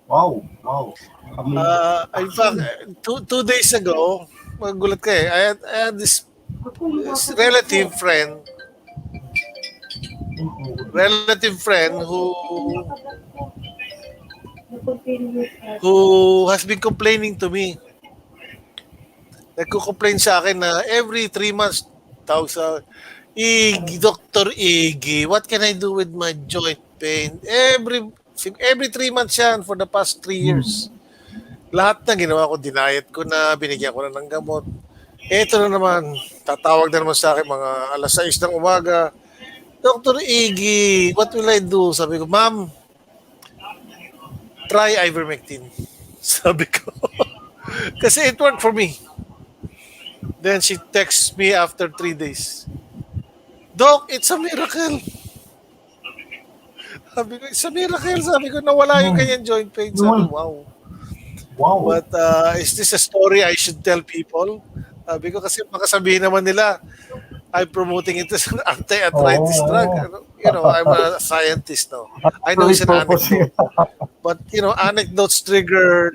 Wow, wow. Amazing. In fact, two days ago, magulat ka eh. I had this Ako yung this ako. relative friend Na-continuous who has been complaining to me. Nagko-complain sa akin na every 3 months, tawag sa Iggy, Dr. Iggy, what can I do with my joint pain? Every 3 months yan for the past 3 years. Lahat na ginawa ko, dinayet ko na, binigyan ko na ng gamot. Ito na naman, tatawag na naman sa akin mga alas 6 ng umaga. Dr. Iggy, what will I do? Sabi ko, ma'am, try ivermectin. Sabi ko. Kasi it worked for me. Then she texts me after 3 days. Doc, it's a miracle. Sabi ko, it's a miracle. Sabi ko, nawala yung kanyang joint pain. Sabi, wow. Wow. But is this a story I should tell people? Sabi ko, kasi makasabihin naman nila, I'm promoting it as an anti-arthritis drug. You know, I'm a scientist now. I know it's an anecdote. But, you know, anecdotes trigger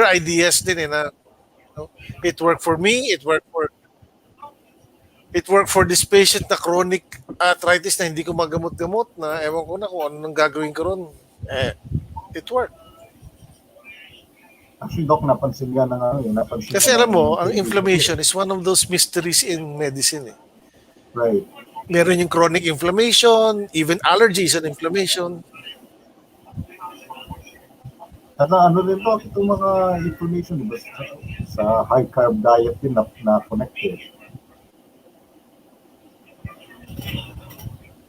ideas din eh na, you know, it worked for me, it worked for this patient na chronic arthritis na hindi ko magamot-gamot na ewan ko na kung ano nang gagawin ko ron. It worked. Actually, Doc, napansin nga ng ano, napansin. Kasi alam mo, ang inflammation is one of those mysteries in medicine eh. Right. Meron yung chronic inflammation, even allergy is an inflammation. At ano din to, itong mga inflammation, diba, sa high carb diet din na connected.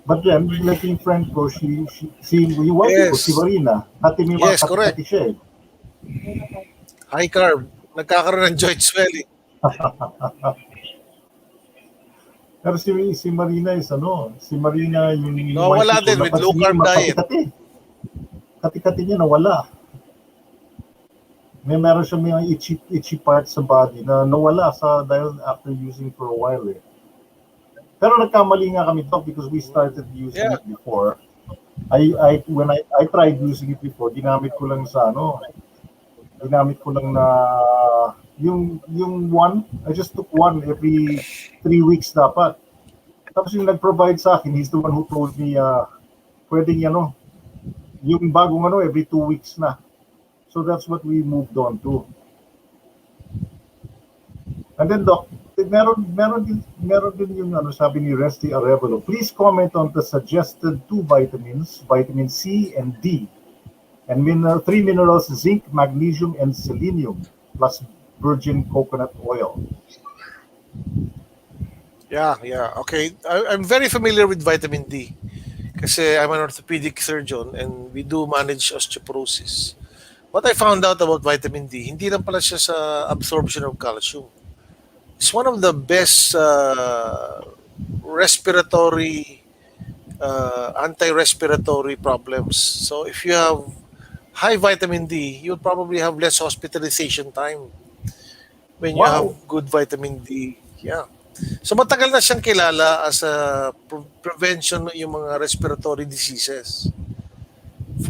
But then, like yung friend ko, yung wife ko, Yes. si Marina, natin may Yes, mga correct. kati siya eh. High carb, nagkakaroon ng joint swelling. Pero si Marina is ano, si Marina yung Nawala wife ko, din with napansin low niya carb yung mga diet. kati-kati. Kati-kati niya nawala. Meron siya mga itchy parts sa body na nawala dahil after using for a while eh. Pero nagkamali nga kami, Doc, because we started using Yeah. it before. When I tried using it before, ginamit ko lang na yung one, I just took one every 3 weeks dapat. Tapos yung nag-provide sa akin, he's the one who told me, pwedeng yung bagong every 2 weeks na. So that's what we moved on to. And then, Doc, meron din yung sabi ni Resty Arevalo. Please comment on the suggested 2 vitamins, vitamin C and D, and 3 minerals, zinc, magnesium, and selenium, plus virgin coconut oil. Yeah. Okay. I'm very familiar with vitamin D kasi I'm an orthopedic surgeon and we do manage osteoporosis. What I found out about vitamin D, hindi lang pala siya sa absorption of calcium. It's one of the best anti-respiratory problems. So if you have high vitamin D, you'll probably have less hospitalization time when you have good vitamin D. Yeah. So matagal na siyang kilala as a prevention ng yung mga respiratory diseases.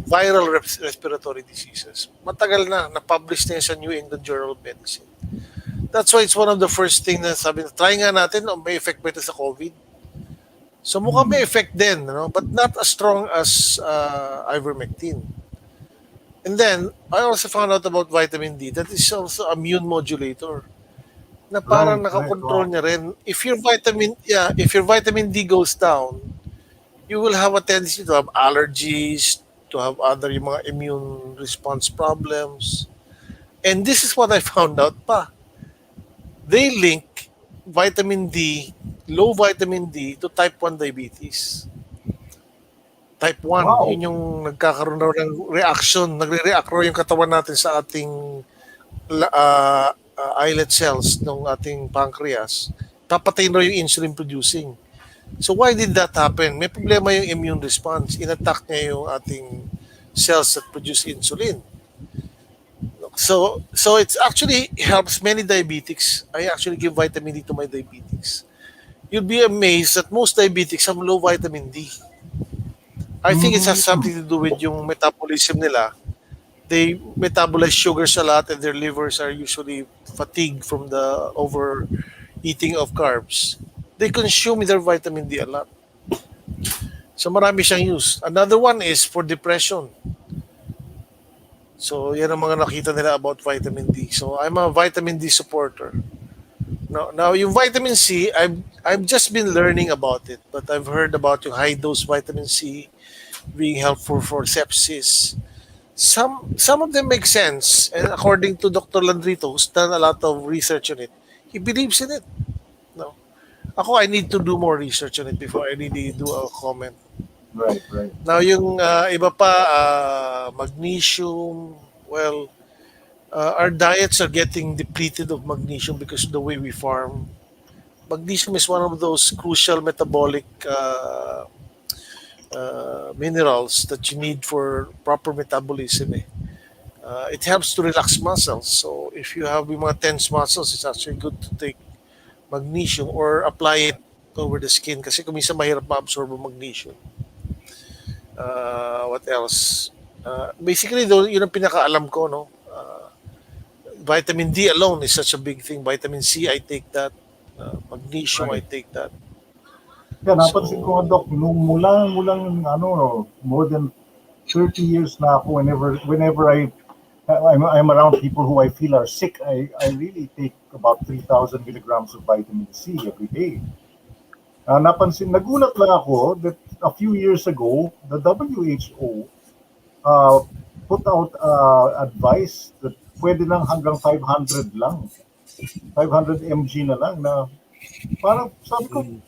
Viral respiratory diseases. Matagal na-publish na yan sa New England Journal of Medicine. That's why it's one of the first thing na sabi na, try nga natin, may effect ba ito sa COVID? So mukhang may effect din, but not as strong as ivermectin. And then, I also found out about vitamin D that is also immune modulator. Na parang nakakontrol niya rin. If your vitamin D goes down, you will have a tendency to have allergies, to have other yung mga immune response problems. And this is what I found out pa. They link vitamin D, low vitamin D to type 1 diabetes. Type 1, Wow. yun yung nagkakaroon raw ng reaction, nagre-react raw yung katawan natin sa ating islet cells ng ating pancreas. Papatayin raw yung insulin producing. So why did that happen? May problema yung immune response. Inattack niya yung ating cells that produce insulin. So it's actually helps many diabetics. I actually give vitamin D to my diabetics. You'll be amazed that most diabetics have low vitamin D. I think it has Mm, something to do with yung metabolism nila. They metabolize sugars a lot and their livers are usually fatigued from the overeating of carbs. They consume their vitamin D a lot. So marami siyang use. Another one is for depression. So yan ang mga nakita nila about vitamin D. So I'm a vitamin D supporter. Now yung vitamin C, I've just been learning about it, but I've heard about yung high dose vitamin C being helpful for sepsis. Some of them make sense, and according to Dr. Landrito, who's done a lot of research on it, he believes in it. No, ako I need to do more research on it before I really do a comment. right, right. Now yung iba pa, magnesium, well, our diets are getting depleted of magnesium because of the way we farm. Magnesium is one of those crucial metabolic minerals that you need for proper metabolism. Eh. It helps to relax muscles. So if you have yung mga tense muscles, it's actually good to take magnesium or apply it over the skin kasi kung minsan mahirap ma-absorb ang magnesium. What else? Basically, though, yun ang pinakaalam ko, no? Vitamin D alone is such a big thing. Vitamin C, I take that. Magnesium, I Right. take that. Kaya napansin ko nga, So, Doc, nung mulang ano, more than 30 years na ako, whenever I'm around people who I feel are sick, I really take about 3,000 milligrams of vitamin C every day. Nagulat lang ako that a few years ago, the WHO uh, put out advice that pwede lang hanggang 500 lang. 500 mg na lang na parang sabi ko, mm,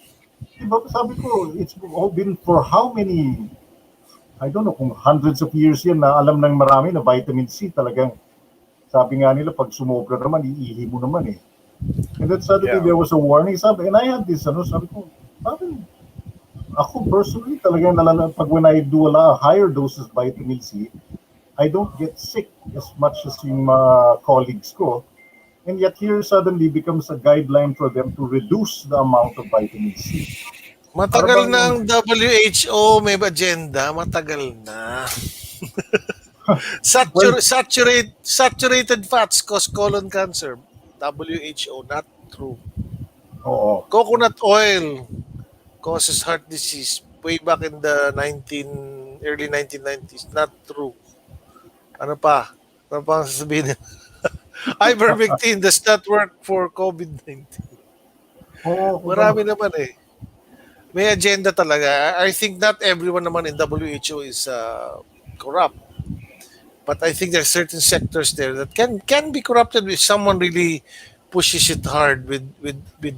diba, sabi ko, it's all been for how many, I don't know kung hundreds of years yan na alam ng marami na vitamin C talagang, sabi nga nila, pag sumobra naman, iihi mo naman eh. And then suddenly yeah. there was a warning, sabi, and I had this, sabi ko, parang, ako personally, talagang pag when I do a lot higher doses of vitamin C, I don't get sick as much as yung mga colleagues ko. And yet here suddenly becomes a guideline for them to reduce the amount of vitamin C. Para Matagal bang, na ang WHO may agenda. Matagal na. well, Saturated fats cause colon cancer. WHO, not true. oo, Coconut oil causes heart disease way back in the early 1990s. Not true. Ano pa? Ano pa ang sasabihin? Ivermectin does not work for COVID-19. oo, Marami naman eh. May agenda talaga. I think not everyone naman in WHO is corrupt. But I think there are certain sectors there that can be corrupted if someone really pushes it hard with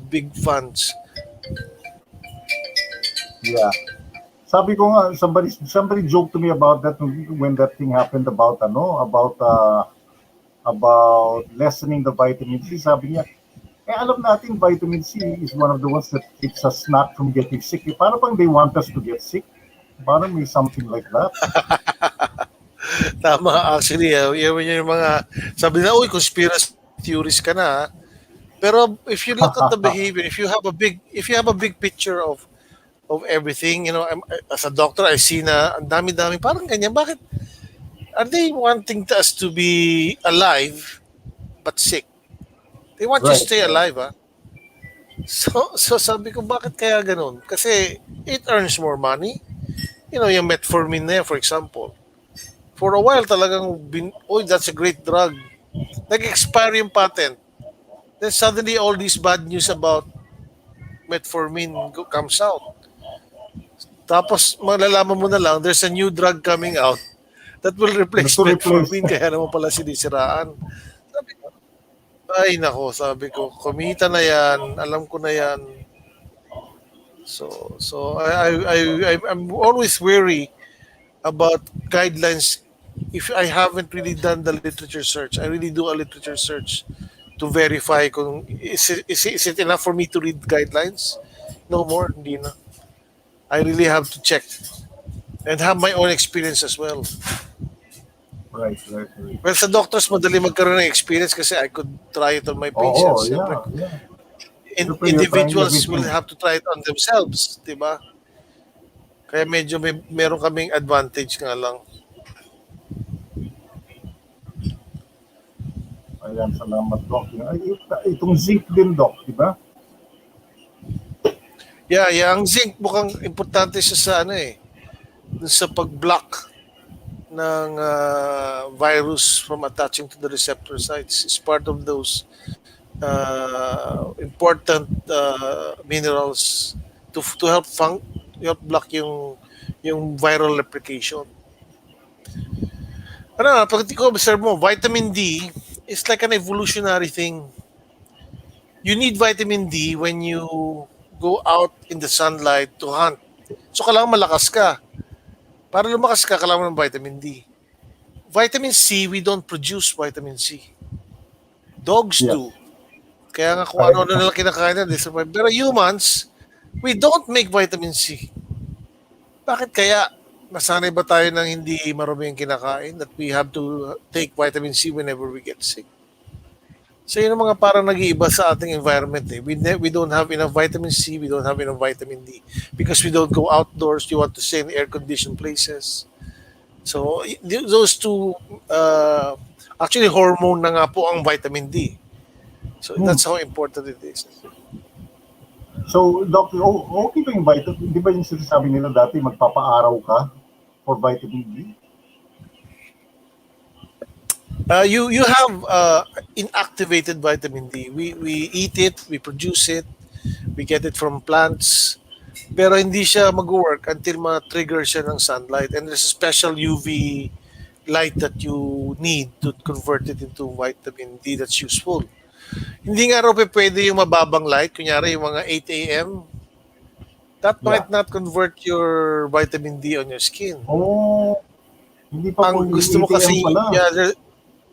big funds. yeah. Sabi ko nga, somebody joked to me about that when that thing happened about lessening the vitamin C. Sabi niya, alam natin vitamin C is one of the ones that keeps us not from getting sick. Parang bang they want us to get sick? Parang may something like that. Tama, actually, yun yung mga, sabi na, uy, conspiracy theories ka na. Ah." Pero if you look at the behavior, if you have a big picture of everything, as a doctor, I see na ang dami-dami, parang ganyan. Bakit? Are they wanting us to be alive but sick? They want you to Right, stay right. alive, ah. So sabi ko, bakit kaya ganun? Kasi it earns more money. Yung metformin na yan, for example. For a while talagang, that's a great drug. Nag-expire yung patent. Then suddenly all these bad news about metformin comes out. Tapos malalaman mo na lang, there's a new drug coming out That will Ano replace to replace? metformin, kaya naman pala sinisiraan. Sabi ko, ay nako, sabi ko, kumita na yan, alam ko na yan. I'm always wary about guidelines. If I haven't really done the literature search, I really do a literature search to verify kung is it enough for me to read guidelines? No more, hindi na. I really have to check and have my own experience as well. Right, right, right. Well, sa doctors, madali magkaroon ng experience kasi I could try it on my Oo, patients. Siyempre, yeah, yeah. Siyempre, you're trying individuals will everything. have to try it on themselves, di ba? Kaya medyo meron kaming advantage nga lang. Ayan, salamat, Doc. Itong zinc din, Doc, di ba? Yeah, yeah, ang zinc mukhang importante siya sa ano eh, dun sa pag-block ng virus from attaching to the receptor sites. It's part of those important minerals to help block yung viral replication. Ano, pag ko observe mo, vitamin D is like an evolutionary thing. You need vitamin D when you go out in the sunlight to hunt. So kailangan malakas ka. Para lumakas ka, kailangan mo ng vitamin D. Vitamin C, we don't produce vitamin C. Dogs Yes. do. Kaya nga kung ano-ano na lang kinakain na, they survive. Pero humans, we don't make vitamin C. Bakit kaya? Nasanay ba tayo ng hindi marumi yung kinakain that we have to take vitamin C whenever we get sick? So yun ang mga parang nag-iiba sa ating environment. Eh. We don't have enough vitamin C, we don't have enough vitamin D. Because we don't go outdoors, you want to stay in air-conditioned places. So those two, actually hormone na nga po ang vitamin D. So that's how important it is. So, Doc, okay ba yung vitamin? Di ba yung sinasabi nila dati, magpapaaraw ka for vitamin D? You have inactivated vitamin D. We eat it, we produce it, we get it from plants, pero hindi siya mag-work until ma-trigger siya ng sunlight. And there's a special UV light that you need to convert it into vitamin D that's useful. Hindi nga raw pwede yung mababang light, kunyari yung mga 8 a.m. That might not convert your vitamin D on your skin. Oh, hindi pa po Ang gusto mo 8 AM kasi, pala. yeah,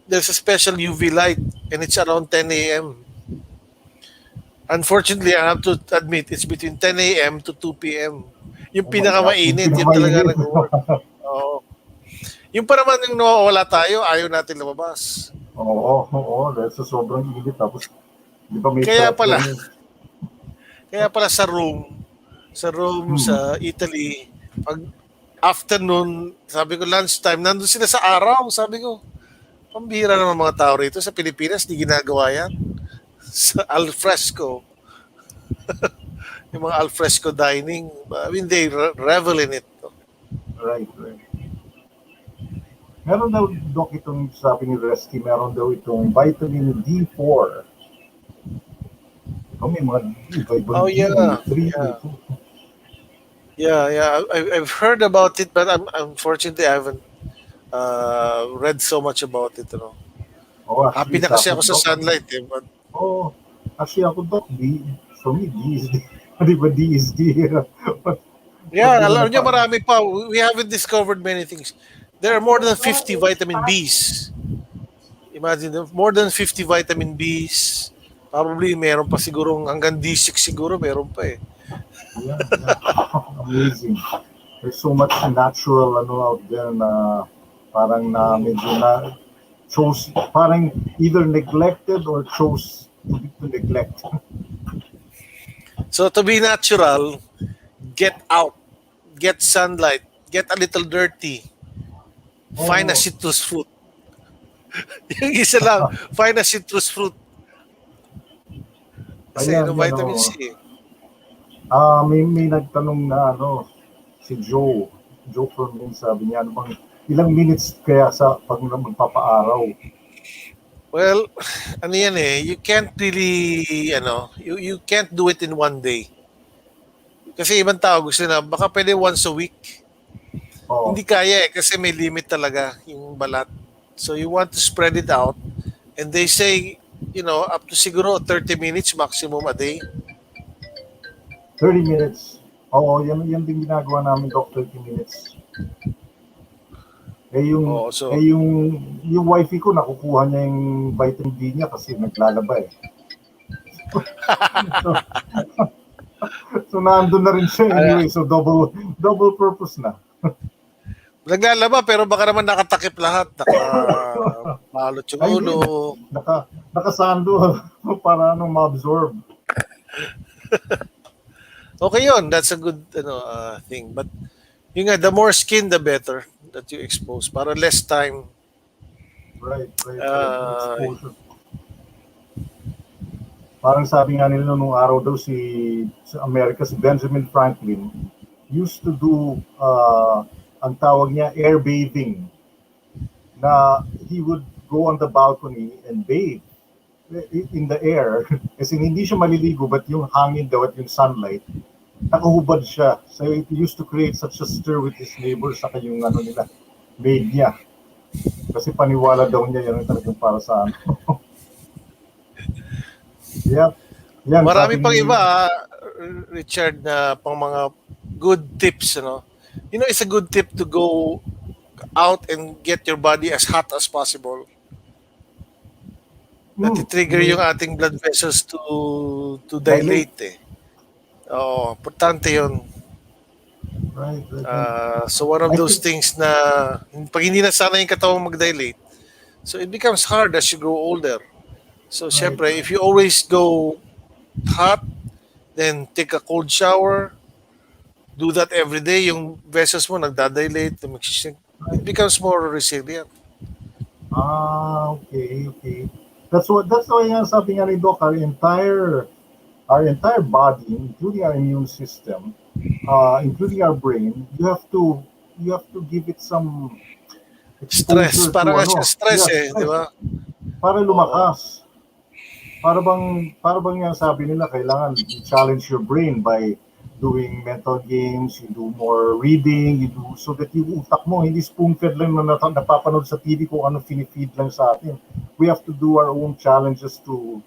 there's a special UV light and it's around 10 a.m. Unfortunately, I have to admit, it's between 10 a.m. to 2 p.m. Yung Oh my pinakamainit, God, yun talaga pinakamainit. nag-work. Oo. Yung pa naman yung nawawala tayo, ayaw natin lumabas. Oo, dahil sa sobrang init. Tapos, di ba may Kaya threat pala, yan eh. kaya pala sa Rome, sa Italy, pag afternoon, sabi ko lunchtime, nandun sila sa araw, sabi ko, pambihira naman mga tao rito sa Pilipinas, di ginagawa yan. Sa alfresco, yung mga alfresco dining, I mean, they revel in it. Right. Meron daw, Doc, itong sabi ni Resky, meron daw itong vitamin D4. May mga vitamin Oh, yeah. D3. Yeah. I've heard about it, but unfortunately, I haven't read so much about it. You know. Oh, Happy na kasi ako sa sunlight. Eh, but Oh, actually ako, Doc, for me, D is D. Di ba D is D? yeah, alam niyo, marami pa. We haven't discovered many things. There are more than 50 vitamin Bs. Imagine, more than 50 vitamin Bs. Probably meron pa siguro hanggang D6 siguro meron pa eh. Yeah. Amazing. There's so much natural out there na parang na medyo na chose, parang either neglected or chose to neglect. So to be natural, get out, get sunlight, get a little dirty, find a citrus fruit. Yung isa lang, find a citrus fruit. Kasi Ayan, vitamin C. May nagtanong na si Joe Fermin, sabi niya, ilang minutes kaya sa pag magpapaaraw? Well, ano yan eh, you can't really, you can't do it in one day. Kasi ibang tao gusto na, baka pwede once a week. Oo. Hindi kaya kasi may limit talaga yung balat. So you want to spread it out and they say, up to siguro 30 minutes maximum a day. 30 minutes. Oo, yan din ginagawa namin, Doc, 30 minutes. Eh yung Oh, eh so yung wifey ko nakukuha niya yung vitamin D niya kasi naglalaba eh. So, so nandun na rin siya ah, anyway, so double purpose na. naglalaba pero baka naman nakatakip lahat, nakabalot yung Ay ulo. hindi, nakasando para ma-absorb. Okay yun, that's a good thing. But yung nga, the more skin, the better that you expose. Para less time. Right. Uh, Exposure. Parang sabi nga nila nung araw daw sa Amerika, si Benjamin Franklin used to do, ang tawag niya, air bathing. Na he would go on the balcony and bathe in the air. Kasi hindi siya maliligo, but yung hangin daw at yung sunlight, nakahubad siya. So it used to create such a stir with his neighbors, saka yung nila, maid niya. Kasi paniwala daw niya yan ang talagang para sa ano. Yep. Yan, marami sabi pang ni, iba, Richard, na pang mga good tips, it's a good tip to go out and get your body as hot as possible. Nati-trigger yung ating blood vessels to dilate. dilate eh. Oo, importante yun. Right. So one of I those think, things na pag hindi na sana yung katawang mag-dilate, so it becomes hard as you grow older. So syempre, right. if you always go hot, then take a cold shower, do that every day, yung vessels mo nagdadilate, it Right. becomes more resilient. Okay. That's why nga sabi nga ni Doc, our entire body, including our immune system, including our brain, you have to give it some Stress, exposure to parang nga siya ano, stress yes, di stress, ba? para Oo. lumakas. Para bang nga sabi nila, kailangan you challenge your brain by doing mental games, you do more reading, you do so that yung utak mo, hindi spoon-fed lang na napapanood sa TV kung ano finifeed lang sa atin. We have to do our own challenges to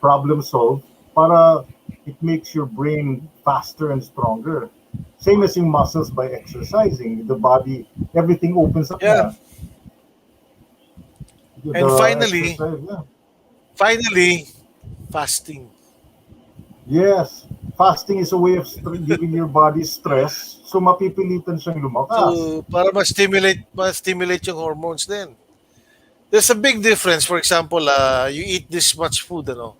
problem solve para it makes your brain faster and stronger. Same as yung muscles by exercising, the body, everything opens up Yeah. na. And The exercise, yeah. finally, fasting. Yes, fasting is a way of giving your body stress, so mapipilitan siyang lumakas. So, para ma-stimulate yung hormones din. There's a big difference. For example, you eat this much food, but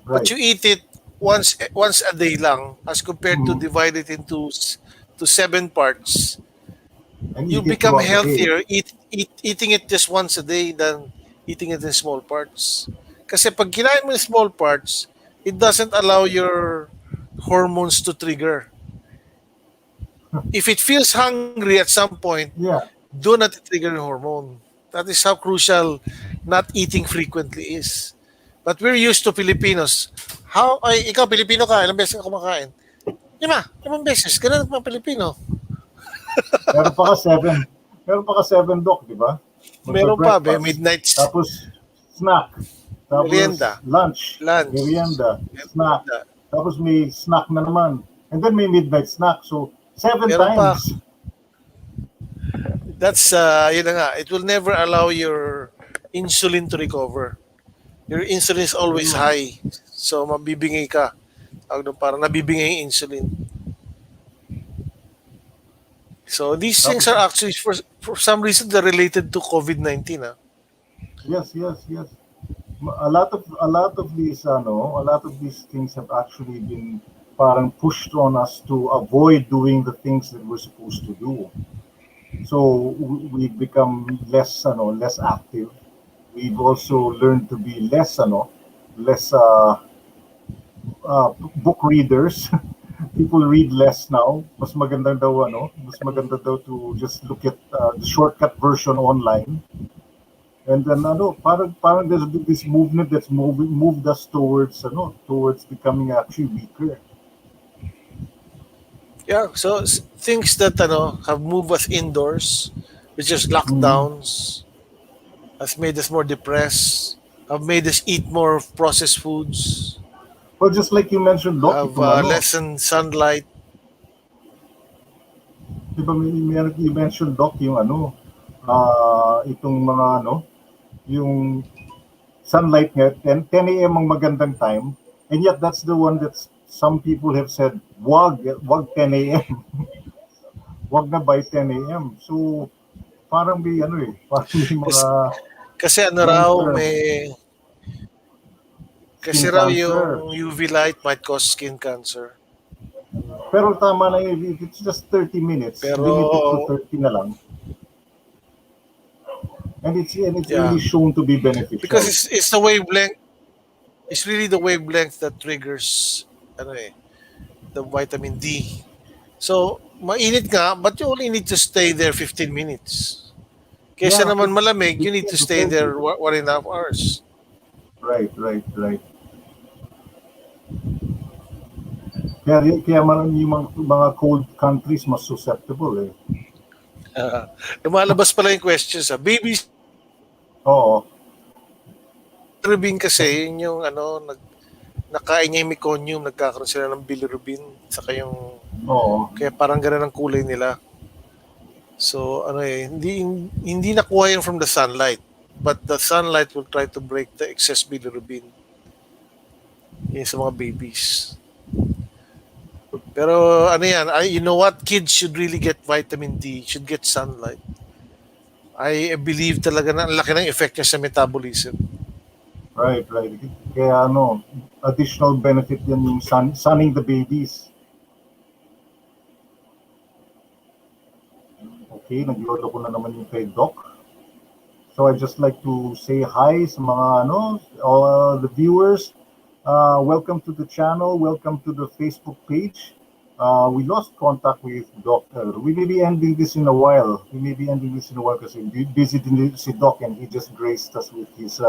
Right. you eat it once a day lang as compared to Mhm. divide it into to 7 parts. And You eat it become throughout the day. healthier eating it just once a day than eating it in small parts. Kasi pag kinain mo in small parts, it doesn't allow your hormones to trigger. If it feels hungry at some point, Yeah, do not trigger your hormone. That is how crucial not eating frequently is. But we're used to Filipinos. Ikaw Pilipino ka, ilang beses ka kumakain? 5 beses. Ganun ang mga Pilipino. meron pa ka seven. Meron pa ka seven, Doc, di ba? Meron pa, Magbe-breakfast. midnights, Tapos snack. merienda, Tapos lunch. lunch, Merienda. Snack. merienda. Tapos may snack na naman. And then may midnight snack. So, 7 Meron pa. times. That's, yun na nga, it will never allow your insulin to recover. Your insulin is always Ayun. high. So, mabibingay ka. Parang nabibingay yung insulin. So, these things Tapos, are actually, for some reason, they're related to COVID-19. yes. A lot of these things have actually been parang pushed on us to avoid doing the things that we're supposed to do. So we become less active. We've also learned to be less book readers. People read less now. Mas maganda daw to just look at the shortcut version online. And then parang there's been this movement that's moved us towards becoming actually weaker. Yeah, so things that have moved us indoors, which is Mhm. lockdowns, has made us more depressed, have made us eat more processed foods, Well, just like you mentioned, Doc, have itong ano, lessened sunlight. di ba you mentioned, Doc, yung ano, itong mga ano, yung sunlight nga, 10 a.m. ang magandang time, and yet that's the one that some people have said, wag 10 a.m., wag na by 10 a.m. So, parang may ano eh, parang may mga Kasi, kasi ano long raw, term kasi skin raw cancer. yung UV light might cause skin cancer. Pero tama na yun, if it's just 30 minutes, Pero, limited to 30 na lang, and it's yeah, really shown to be because beneficial. it's the wavelength, it's really the wavelength that triggers the vitamin D. So, mainit nga, but you only need to stay there 15 minutes. Kesa Yeah, naman malamig, you need 15 to to stay 30. there 1.5 hours. Right, right, right. Kaya marami yung mga cold countries mas susceptible eh. Lumalabas pala yung questions. Baby Oo, bilirubin kasi, yun yung nakain niya yung meconium, nagkakaroon sila ng bilirubin. Saka yung, oo. kaya parang ganun ang kulay nila. So, hindi nakuha yun from the sunlight. But the sunlight will try to break the excess bilirubin. Yun sa mga babies. Pero you know what? Kids should really get vitamin D, should get sunlight. I believe talaga na ang laki ng effect niya sa metabolism. Right, right. Kaya ano, additional benefit yan yung sunning the babies. Okay, naglolo ko na naman yung kay Doc. So I just like to say hi sa mga ano, all the viewers. Welcome to the channel. Welcome to the Facebook page. We lost contact with Doc. We may be ending this in a while. We may be ending this in a while because busy din si Doc and he just graced us with his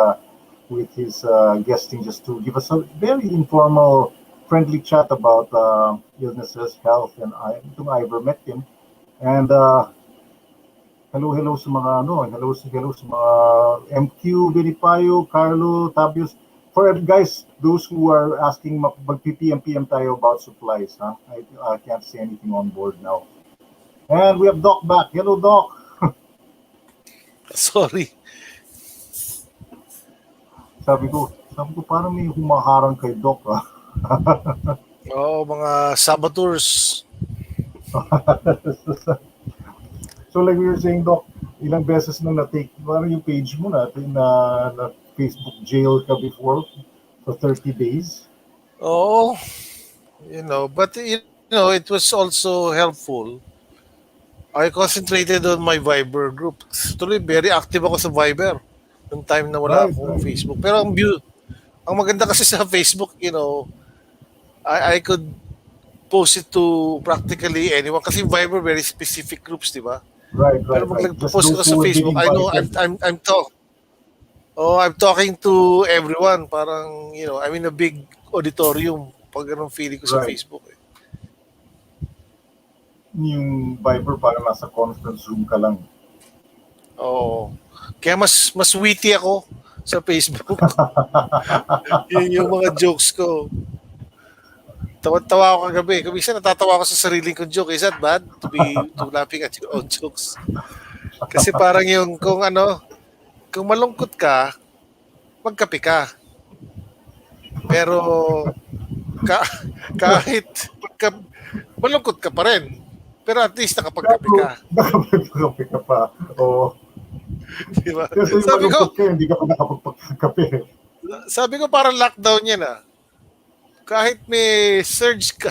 guesting just to give us a very informal, friendly chat about illnesses, health, and itong ivermectin. And hello sa mga ano, hello sa mga MQ, Benipayo, Carlo, Tabius. For guys, those who are asking, mag-PPM tayo about supplies, huh? I can't see anything on board now. And we have Doc back. Hello, Doc. Sorry. Sabi ko parang may humaharang kay Doc, ah. Oo, mga saboteurs. So like we were saying, Doc, ilang beses nang na-take, parang yung page mo na Facebook jail ka before for 30 days. Oo, but it was also helpful. I concentrated on my Viber group. Tuloy, very active ako sa Viber noong time na wala Right, akong right. Facebook. Pero ang maganda kasi sa Facebook, I could post it to practically anyone. Kasi Viber, very specific groups, di ba? Right, Pero right, pag right. Just nagpo-post ka those sa who have been Facebook, I know invited. I'm talking to everyone. Parang, I'm in a big auditorium pag anong feeling ko sa Right. Facebook. Yung Viber parang nasa conference room ka lang. Oo. Kaya mas witty ako sa Facebook. Yun yung mga jokes ko. Tawa ako kagabi. Kumisa natatawa ako sa sariling kong joke. Is that bad? To laughing at your own jokes. Kasi parang yung kung malungkot ka, magkape ka. Pero ka, kahit malungkot ka pa rin. Pero at least nakapagkape ka. Nakapagkape ka pa. Oo. Diba? Kasi yung malungkot ka, hindi ka pa nakapagkape. Sabi ko parang lockdown yan ah. Kahit may surge ka,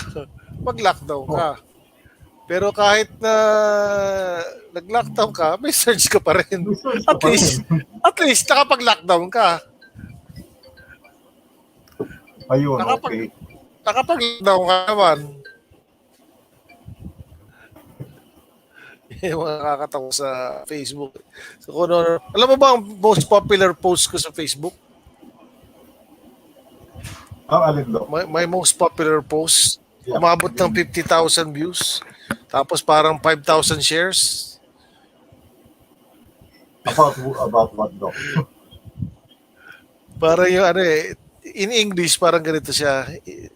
mag-lockdown ka. Pero kahit na nag-lockdown ka, may surge ka pa rin. May surge ka At pa least, rin. at least nakapag-lockdown ka. Ayun, okay. Nakapag-lockdown ka naman. Yung mga nakakatawa sa Facebook. So, alam mo ba ang most popular post ko sa Facebook? Ang alin, Doc? My most popular post, Yeah. umabot ng 50,000 views. Tapos parang 5,000 shares. About what, Doc? Parang yung ano eh, in English parang ganito siya.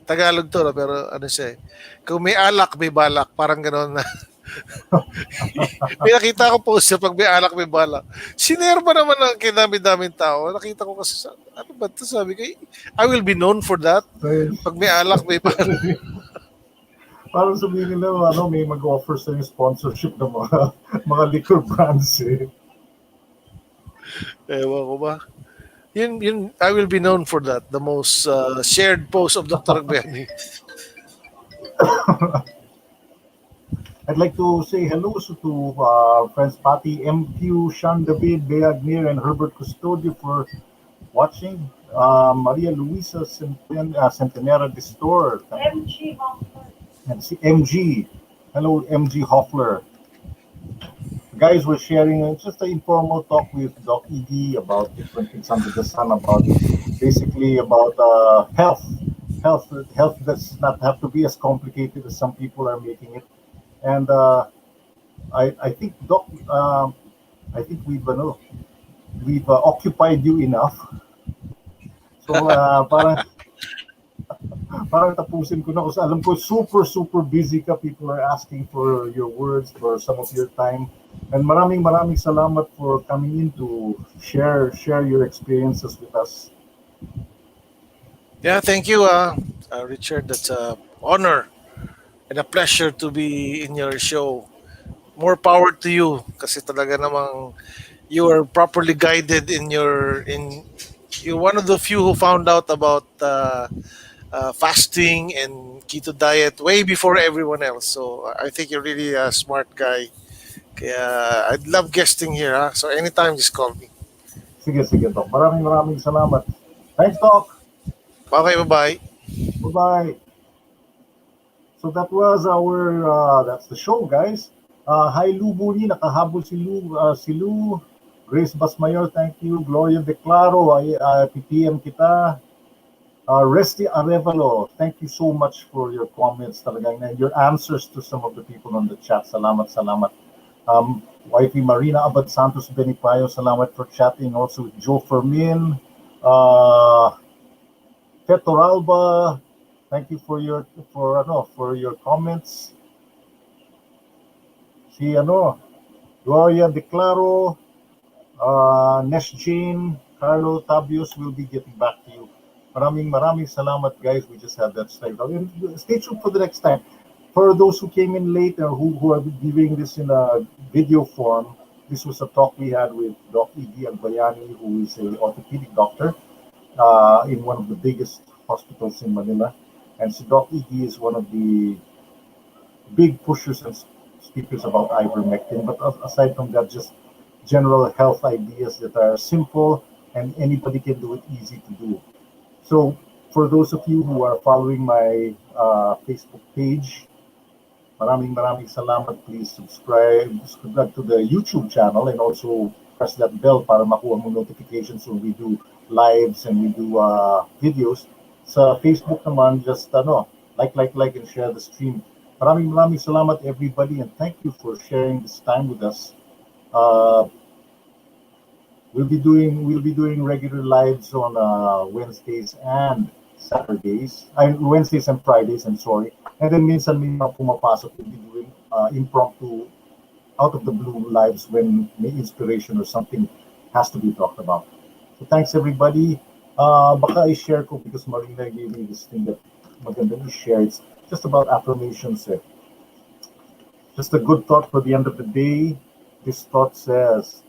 Tagalog to, no, pero ano siya eh. Kung may alak, may balak. Parang gano'n na. May nakita ko post siya pag may alak, may balak. Sinare ba naman ng kinami-daming tao? Nakita ko kasi sa, ano ba ito? Sabi ko, I will be known for that. So, yun. Pag may alak, may balak. Parang sabihin nila, ano, may mag-offer sa yung sponsorship ng mga, mga liquor brands eh. Ewan ko ba? Yun, I will be known for that. The most shared post of Dr. Agbayani. I'd like to say hello to friends Pati, MQ, Sean David, Beagnir, and Herbert Custodio for watching. Maria Luisa Centenera de Store. MG Hoffman. And si MG. Hello, MG Hoffler. Guys, we're sharing just an informal talk with Doc Iggy about different things under the sun, about basically about health. Health does not have to be as complicated as some people are making it. And I think, Doc, I think we've occupied you enough. So parang tapusin ko na kasi alam ko super busy ka. People are asking for your words, for some of your time. And maraming salamat for coming in to share your experiences with us. Yeah, thank you, Richard. That's a honor and a pleasure to be in your show. More power to you kasi talaga namang you are properly guided in you're one of the few who found out about fasting and keto diet way before everyone else. So I think you're really a smart guy. Kaya I'd love guesting here. Ha? So anytime, just call me. Sige, Doc. Maraming salamat. Thanks, Doc. Okay, bye-bye. Bye-bye. So that was our, that's the show, guys. Hi, Lou Buni. Nakahabol si Lou. Grace Basmayor, thank you. Gloria Declaro, PPM kita. Resty Arevalo, thank you so much for your comments talagang and your answers to some of the people on the chat. Salamat. Wifey Marina Abad Santos Benipayo, salamat for chatting. Also with Joe Fermin, Fetoralba, thank you for your comments. Si Gloria Declaro, Nesh Jane, Carlo Tabius will be getting back to you. Maraming salamat, guys. We just had that slide. Stay tuned for the next time. For those who came in late or who are viewing this in a video form, this was a talk we had with Doc Iggy Agbayani, who is an orthopedic doctor in one of the biggest hospitals in Manila. And so Doc Iggy is one of the big pushers and speakers about ivermectin. But aside from that, just general health ideas that are simple and anybody can do it, easy to do. So for those of you who are following my Facebook page, maraming salamat. Please subscribe to the YouTube channel and also press that bell para makuha mo notifications when we do lives and we do videos. Sa Facebook naman, just like and share the stream. Maraming salamat, everybody, and thank you for sharing this time with us. We'll be doing regular lives on Wednesdays and Saturdays. Wednesdays and Fridays, I'm sorry. And then minsan may mga pumapasok, we'll be doing impromptu, out of the blue lives when may inspiration or something has to be talked about. So thanks, everybody. Baka i-share ko because Marina gave me this thing that maganda i-share. It's just about affirmations. Just a good thought for the end of the day. This thought says,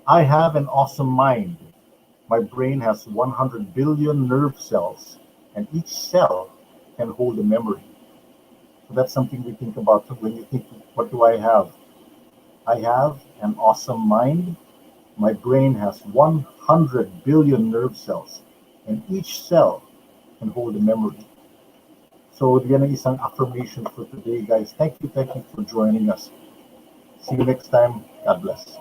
I have an awesome mind. My brain has 100 billion nerve cells, and each cell can hold a memory. So that's something we think about when you think, what do I have? I have an awesome mind. My brain has 100 billion nerve cells, and each cell can hold a memory. So yan ang isang affirmation for today, guys. Thank you for joining us. See you next time. God bless.